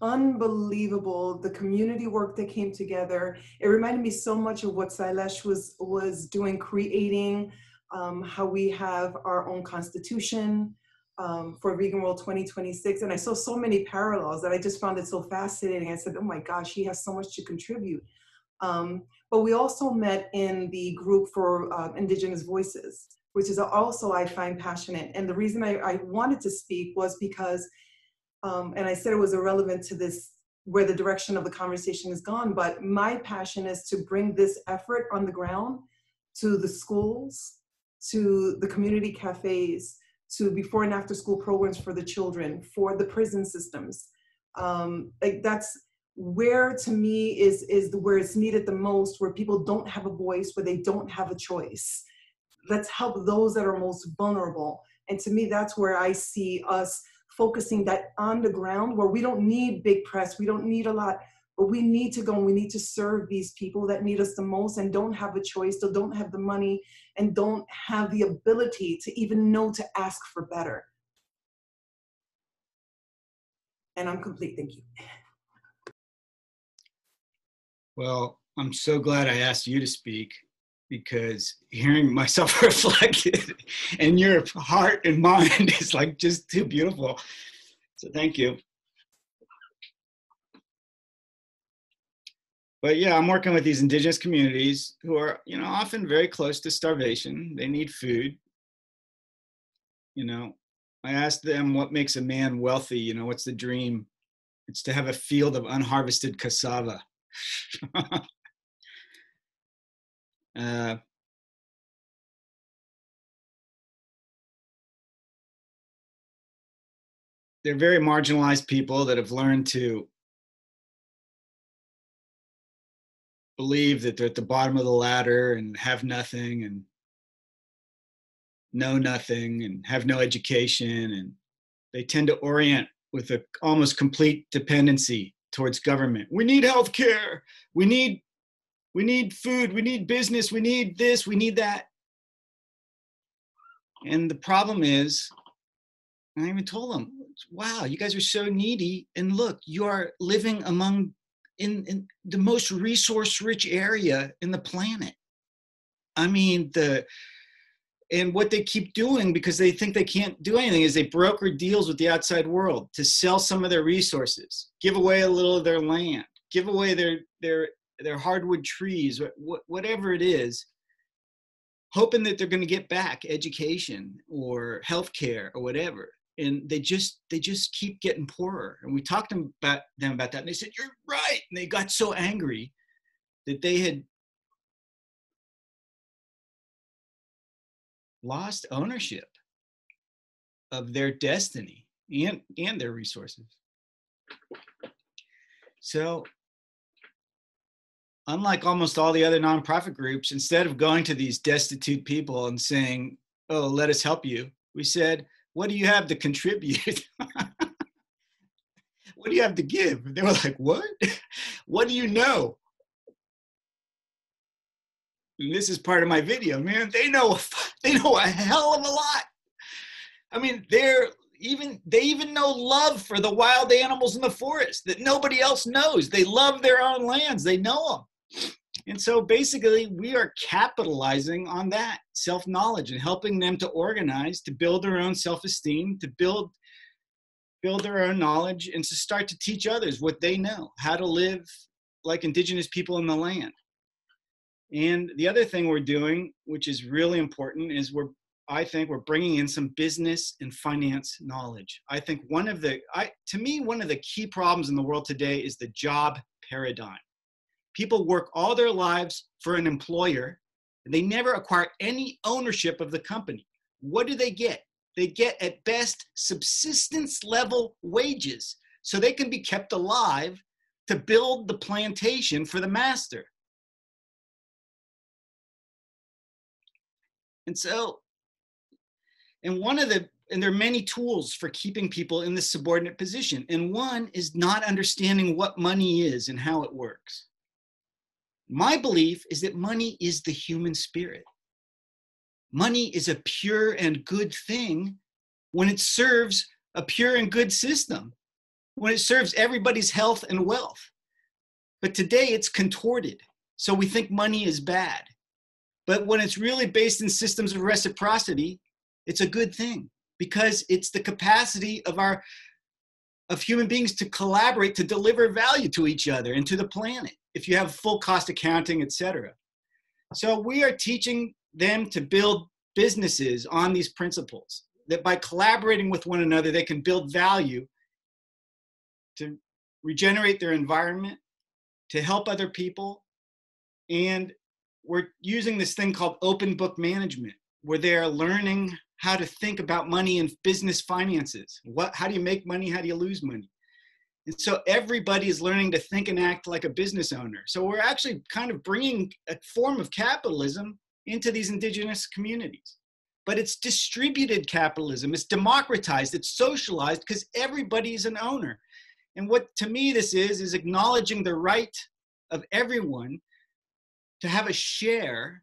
unbelievable, the community work that came together. It reminded me so much of what Sailesh was doing, creating how we have our own constitution for Vegan World 2026. And I saw so many parallels that I just found it so fascinating. I said, oh my gosh, he has so much to contribute. But we also met in the group for Indigenous Voices, which is also I find passionate. And the reason I wanted to speak was because, and I said it was irrelevant to this, where the direction of the conversation has gone, but my passion is to bring this effort on the ground to the schools, to the community cafes, to before and after school programs for the children, for the prison systems. Like that's where, to me, is where it's needed the most, where people don't have a voice, where they don't have a choice. Let's help those that are most vulnerable. And to me, that's where I see us focusing that on the ground, where we don't need big press, we don't need a lot, but we need to go and we need to serve these people that need us the most and don't have a choice, or don't have the money, and don't have the ability to even know to ask for better. And I'm complete, thank you. Well, I'm so glad I asked you to speak, because hearing myself reflected in your heart and mind is like just too beautiful. So thank you. But yeah, I'm working with these indigenous communities who are, you know, often very close to starvation. They need food. You know, I asked them, what makes a man wealthy? You know, what's the dream? It's to have a field of unharvested cassava. They're very marginalized people that have learned to believe that they're at the bottom of the ladder and have nothing and know nothing and have no education, and they tend to orient with a almost complete dependency towards government. We need healthcare. We need food. We need business. We need this. We need that. And the problem is, I even told them, wow, you guys are so needy. And look, you are living in the most resource-rich area in the planet. I mean, and what they keep doing, because they think they can't do anything, is they broker deals with the outside world to sell some of their resources, give away a little of their land, give away their hardwood trees, whatever it is, hoping that they're going to get back education or healthcare or whatever. And they just keep getting poorer. And we talked to them about that, and they said, you're right. And they got so angry that they had lost ownership of their destiny and their resources. So unlike almost all the other nonprofit groups, instead of going to these destitute people and saying, oh, let us help you, we said, what do you have to contribute? What do you have to give? And they were like, what? What do you know? And this is part of my video, man. They know a hell of a lot. I mean, they even know love for the wild animals in the forest that nobody else knows. They love their own lands. They know them. And so basically, we are capitalizing on that self-knowledge and helping them to organize, to build their own self-esteem, to build their own knowledge, and to start to teach others what they know, how to live like indigenous people in the land. And the other thing we're doing, which is really important, is we're I think we're bringing in some business and finance knowledge. I think to me, one of the key problems in the world today is the job paradigm. People work all their lives for an employer, and they never acquire any ownership of the company. What do they get? They get, at best, subsistence level wages, so they can be kept alive to build the plantation for the master. And so, and there are many tools for keeping people in this subordinate position. And one is not understanding what money is and how it works. My belief is that money is the human spirit. Money is a pure and good thing when it serves a pure and good system, when it serves everybody's health and wealth. But today it's contorted, so we think money is bad. But when it's really based in systems of reciprocity, it's a good thing, because it's the capacity of human beings to collaborate, to deliver value to each other and to the planet, if you have full cost accounting, etc. So we are teaching them to build businesses on these principles, that by collaborating with one another, they can build value to regenerate their environment, to help other people. And we're using this thing called open book management, where they're learning how to think about money and business finances. How do you make money? How do you lose money? And so everybody is learning to think and act like a business owner. So we're actually kind of bringing a form of capitalism into these indigenous communities. But it's distributed capitalism. It's democratized. It's socialized, because everybody is an owner. And what, to me, this is acknowledging the right of everyone to have a share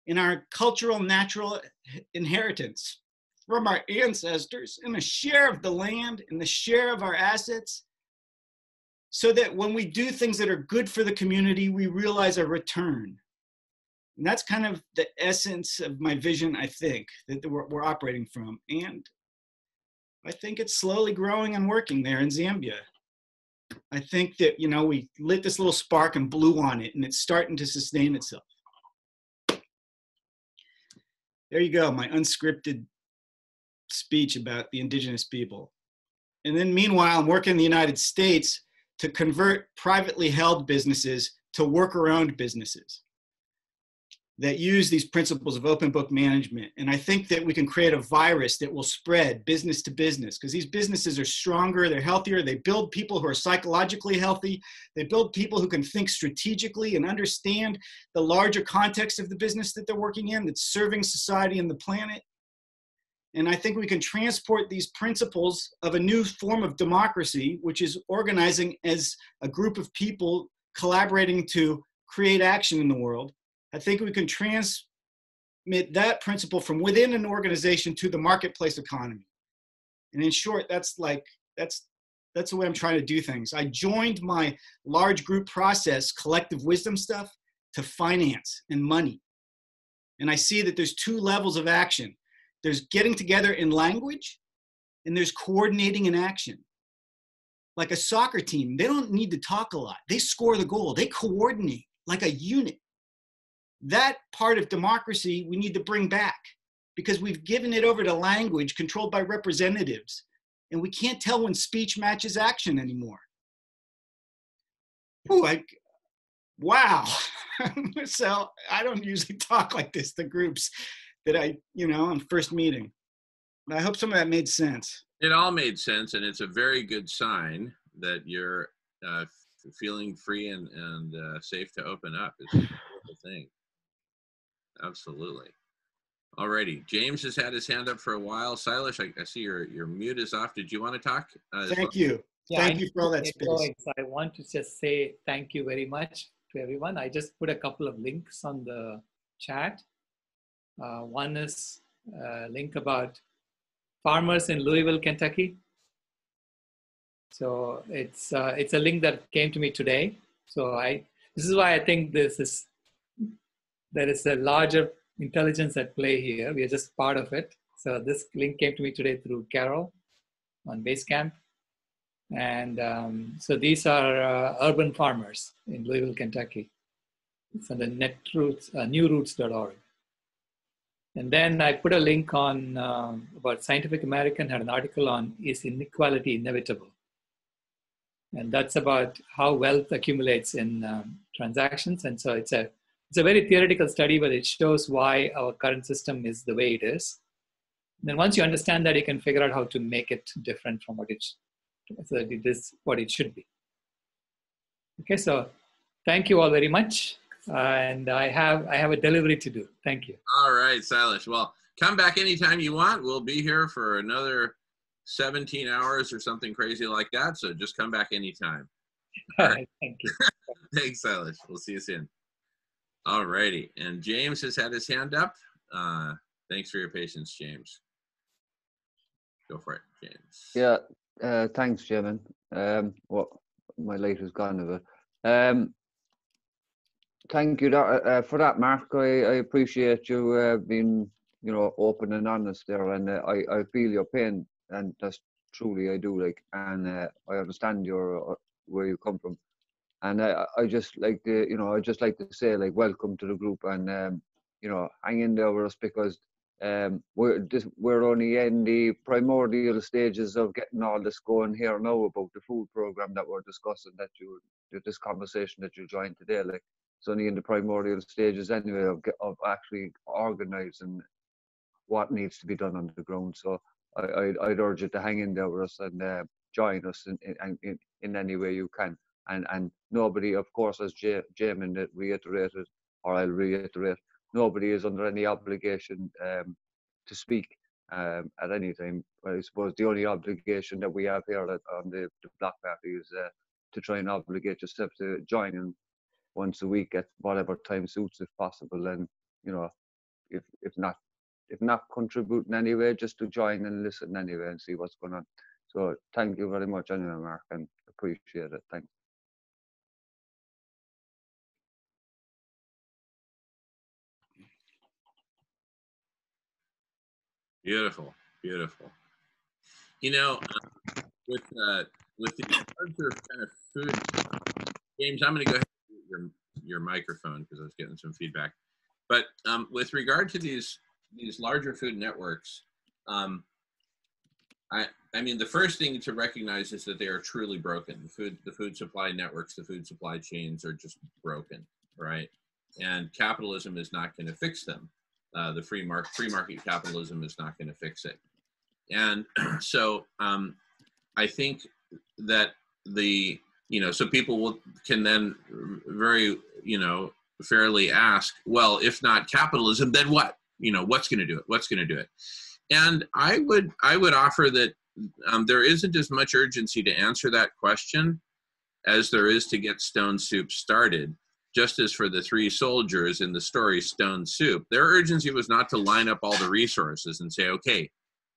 in our cultural natural inheritance from our ancestors, and a share of the land and the share of our assets, so that when we do things that are good for the community, we realize a return. And that's kind of the essence of my vision, I think, that we're operating from. And I think it's slowly growing and working there in Zambia. I think that, we lit this little spark and blew on it, and it's starting to sustain itself. There you go, my unscripted speech about the indigenous people. And then meanwhile, I'm working in the United States to convert privately held businesses to worker-owned businesses that use these principles of open book management. And I think that we can create a virus that will spread business to business, because these businesses are stronger, they're healthier, they build people who are psychologically healthy, they build people who can think strategically and understand the larger context of the business that they're working in, that's serving society and the planet. And I think we can transport these principles of a new form of democracy, which is organizing as a group of people collaborating to create action in the world. I think we can transmit that principle from within an organization to the marketplace economy. And in short, that's the way I'm trying to do things. I joined my large group process, collective wisdom stuff, to finance and money. And I see that there's two levels of action. There's getting together in language, and there's coordinating in action. Like a soccer team, they don't need to talk a lot. They score the goal. They coordinate like a unit. That part of democracy we need to bring back, because we've given it over to language controlled by representatives, and we can't tell when speech matches action anymore. Ooh, wow. So I don't usually talk like this to groups that on first meeting. I hope some of that made sense. It all made sense, and it's a very good sign that you're feeling free and safe to open up. It's a beautiful thing. Absolutely. Alrighty, James has had his hand up for a while. Sailesh, I see your mute is off. Did you want to talk? Thank you. Yeah, thank you for all that space. So I want to just say thank you very much to everyone. I just put a couple of links on the chat. One is a link about farmers in Louisville, Kentucky. So it's a link that came to me today. So this is why I think there is a larger intelligence at play here. We are just part of it. So this link came to me today through Carol on Basecamp. And so these are urban farmers in Louisville, Kentucky. It's on the netroots, newroots.org. And then I put a link on about Scientific American had an article on is inequality inevitable? And that's about how wealth accumulates in transactions. And so it's a very theoretical study, but it shows why our current system is the way it is. And then once you understand that, you can figure out how to make it different from what it is what it should be. Okay, so thank you all very much. And I have a delivery to do. Thank you. All right, Sailesh. Well, come back anytime you want. We'll be here for another 17 hours or something crazy like that. So just come back anytime. All right, thank you. Thanks, Sailesh. We'll see you soon. All righty. And James has had his hand up. Thanks for your patience, James. Go for it, James. Yeah, thanks, Jamen. Well, my light has gone a bit. Thank you for that, Mark. I appreciate you being, open and honest there, and I feel your pain, and that's truly I do, and I understand where you come from, and I just like to say, welcome to the group, and hang in there with us, because we're only in the primordial stages of getting all this going here now about the food program that we're discussing, this conversation that you joined today, it's only in the primordial stages anyway of actually organising what needs to be done on the ground. So I'd urge you to hang in there with us and join us in any way you can. And nobody, of course, as Jamen reiterated, or I'll reiterate, nobody is under any obligation to speak at any time. I suppose the only obligation that we have here on the Block Party is to try and obligate yourself to join in once a week at whatever time suits, if possible, and if not contribute in any way, just to join and listen anyway and see what's going on. So thank you very much anyway, Mark, and appreciate it. Thanks. Beautiful, beautiful. With the larger kind of food, James, I'm going to go ahead and mute your microphone because I was getting some feedback. But with regard to these larger food networks, I mean, the first thing to recognize is that they are truly broken. The food supply networks, the food supply chains are just broken, right? And capitalism is not going to fix them. The free market capitalism is not going to fix it. And so I think that so people can then very, fairly ask, well, if not capitalism, then what? What's going to do it? What's going to do it? And I would offer that there isn't as much urgency to answer that question as there is to get Stone Soup started. Just as for the three soldiers in the story Stone Soup, their urgency was not to line up all the resources and say, okay,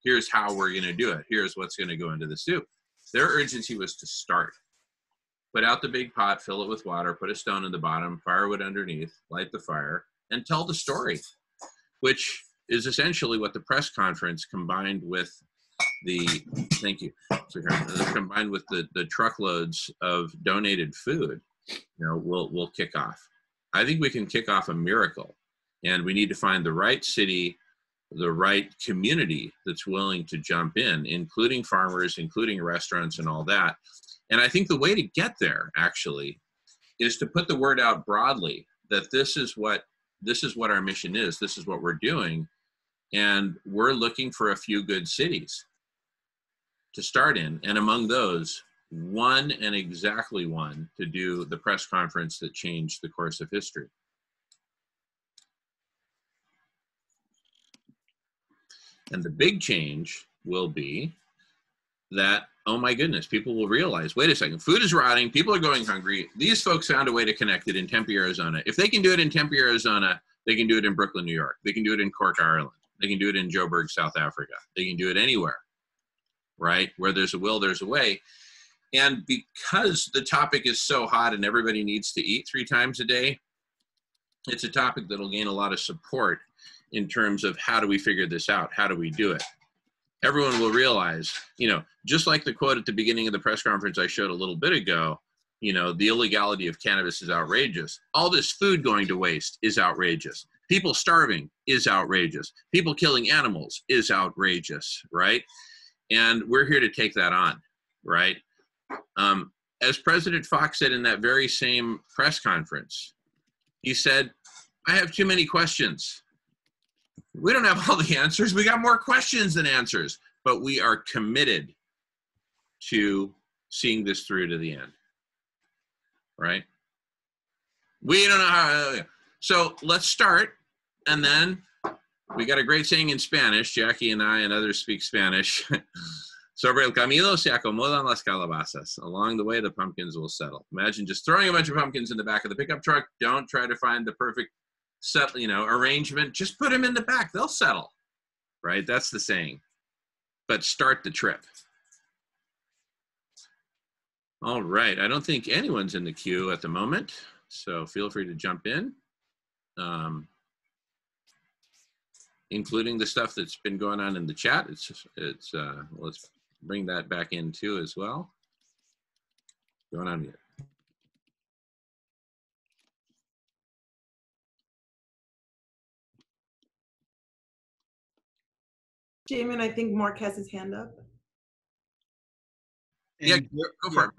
here's how we're going to do it. Here's what's going to go into the soup. Their urgency was to start. Put out the big pot, fill it with water, put a stone in the bottom, firewood underneath, light the fire, and tell the story, which is essentially what the press conference combined with combined with the truckloads of donated food, will kick off. I think we can kick off a miracle, and we need to find the right city, the right community that's willing to jump in, including farmers, including restaurants and all that. And I think the way to get there actually is to put the word out broadly that this is what our mission is. This is what we're doing. And we're looking for a few good cities to start in. And among those, one and exactly one to do the press conference that changed the course of history. And the big change will be that, oh my goodness, people will realize, wait a second, food is rotting, people are going hungry. These folks found a way to connect it in Tempe, Arizona. If they can do it in Tempe, Arizona, they can do it in Brooklyn, New York. They can do it in Cork, Ireland. They can do it in Joburg, South Africa. They can do it anywhere, right? Where there's a will, there's a way. And because the topic is so hot and everybody needs to eat 3 times a day, it's a topic that'll gain a lot of support in terms of how do we figure this out? How do we do it? Everyone will realize, just like the quote at the beginning of the press conference I showed a little bit ago, you know, the illegality of cannabis is outrageous. All this food going to waste is outrageous. People starving is outrageous. People killing animals is outrageous, right? And we're here to take that on, right? As President Fox said in that very same press conference, he said, I have too many questions. We don't have all the answers. We got more questions than answers, but we are committed to seeing this through to the end, right? We don't know how, so let's start. And then we got a great saying in Spanish. Jackie and I and others speak Spanish. Sobre el camino se acomodan las calabazas. Along the way, the pumpkins will settle. Imagine just throwing a bunch of pumpkins in the back of the pickup truck. Don't try to find the perfect arrangement. Just put them in the back. They'll settle, right? That's the saying. But start the trip. All right. I don't think anyone's in the queue at the moment, so feel free to jump in. Including the stuff that's been going on in the chat. Let's bring that back in too as well. Going on here. Jamen, I think Mark has his hand up. Yeah, go for it.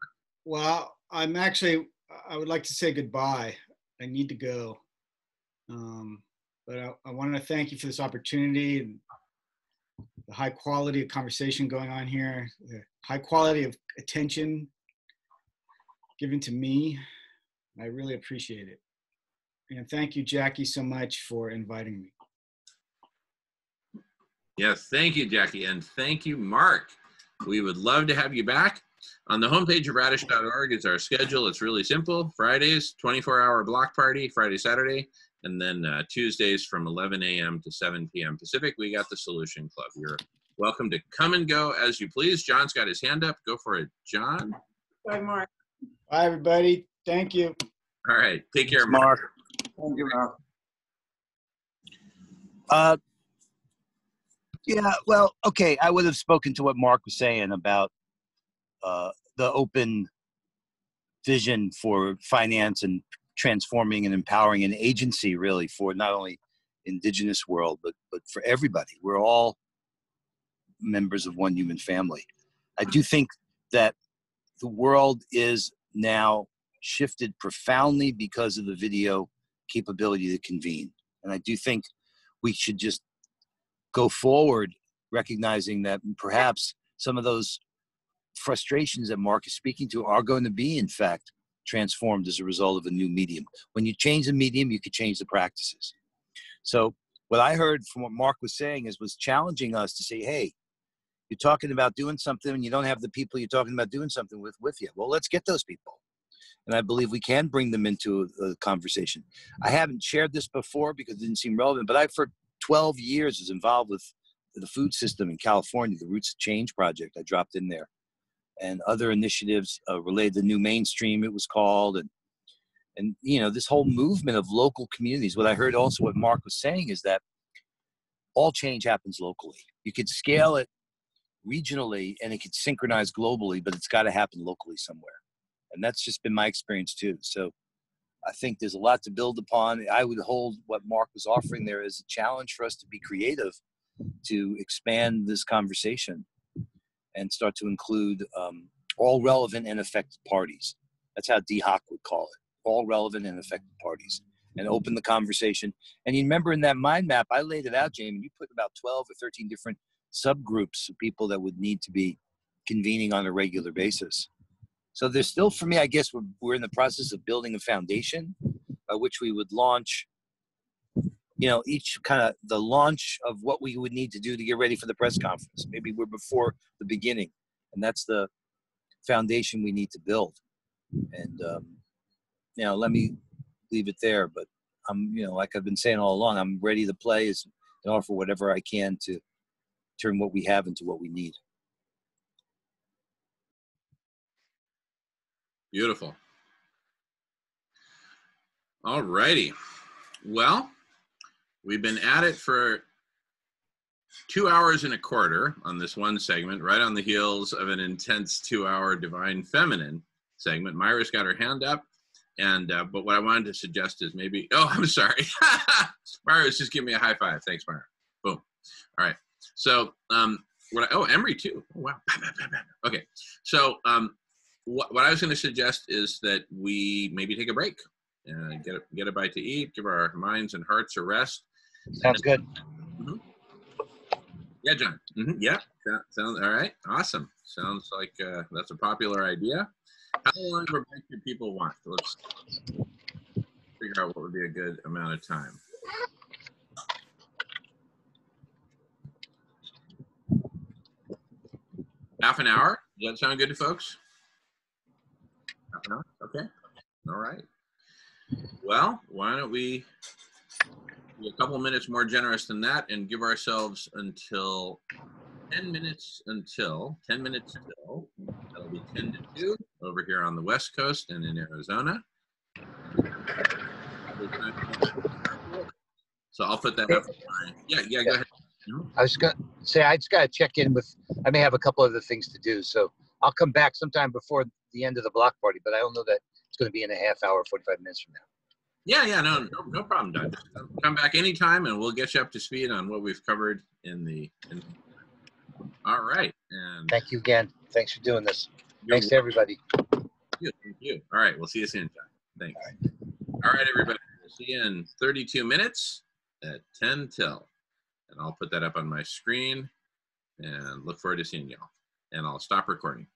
Well, I would like to say goodbye. I need to go. But I want to thank you for this opportunity and the high quality of conversation going on here, the high quality of attention given to me. I really appreciate it. And thank you, Jackie, so much for inviting me. Yes, thank you, Jackie, and thank you, Mark. We would love to have you back. On the homepage of radish.org is our schedule. It's really simple. Fridays, 24-hour block party, Friday, Saturday. And then Tuesdays from 11 a.m. to 7 p.m. Pacific, we got the Solution Club. You're welcome to come and go as you please. John's got his hand up. Go for it, John. Bye, Mark. Bye, everybody. Thank you. All right. Take care, Mark. Thank you, Mark. Yeah, well, okay. I would have spoken to what Mark was saying about the open vision for finance and transforming and empowering an agency, really, for not only indigenous world, but for everybody. We're all members of one human family. I do think that the world is now shifted profoundly because of the video capability to convene. And I do think we should just go forward recognizing that perhaps some of those frustrations that Mark is speaking to are going to be, in fact, transformed as a result of a new medium. When you change the medium, you could change the practices. So what I heard from what Mark was saying was challenging us to say, hey, you're talking about doing something and you don't have the people you're talking about doing something with you. Well, let's get those people. And I believe we can bring them into a conversation. I haven't shared this before because it didn't seem relevant, but I, for 12 years, was involved with the food system in California, the Roots of Change project. I dropped in there. And other initiatives related to New Mainstream, it was called. And you know, this whole movement of local communities. What I heard also what Mark was saying is that all change happens locally. You could scale it regionally and it could synchronize globally, but it's got to happen locally somewhere. And that's just been my experience too. So I think there's a lot to build upon. I would hold what Mark was offering there as a challenge for us to be creative, to expand this conversation and start to include all relevant and affected parties. That's how DHOC would call it, all relevant and affected parties, and open the conversation. And you remember in that mind map, I laid it out, Jamen, you put about 12 or 13 different subgroups of people that would need to be convening on a regular basis. So there's still, for me, I guess we're in the process of building a foundation by which we would launch, you know, each kind of the launch of what we would need to do to get ready for the press conference. Maybe we're before the beginning, and that's the foundation we need to build. And, you know, let me leave it there, but I'm, you know, like I've been saying all along, I'm ready to play and offer whatever I can to turn what we have into what we need. Beautiful. All righty. Well, we've been at it for 2 hours and a quarter on this one segment, right on the heels of an intense 2-hour Divine Feminine segment. Myra's got her hand up. And but what I wanted to suggest is maybe, oh, I'm sorry. Myra's just giving me a high five. Thanks, Myra. Boom. All right. So Emery too. Oh, wow. Okay. So what I was going to suggest is that we maybe take a break and get a bite to eat, give our minds and hearts a rest. Sounds good. Mm-hmm. Yeah, John. Mm-hmm. Yeah. Sounds all right. Awesome. Sounds like that's a popular idea. How long of a break do people want? Let's figure out what would be a good amount of time. Half an hour? Does that sound good to folks? Half an hour? Okay. All right. Well, why don't we be a couple minutes more generous than that and give ourselves until 10 minutes until, that'll be 10 to 2 over here on the West Coast and in Arizona. So I'll put that up. Yeah, go ahead. I was going to say, I just got to check in with, I may have a couple other things to do. So I'll come back sometime before the end of the block party, but I don't know that it's going to be in a half hour, 45 minutes from now. Yeah, no problem, Doug. Come back anytime and we'll get you up to speed on what we've covered all right. And thank you again. Thanks for doing this. Thanks to everybody. Thank you. All right. We'll see you soon, John. Thanks. All right, everybody. We'll see you in 32 minutes at 10 till. And I'll put that up on my screen and look forward to seeing y'all. And I'll stop recording.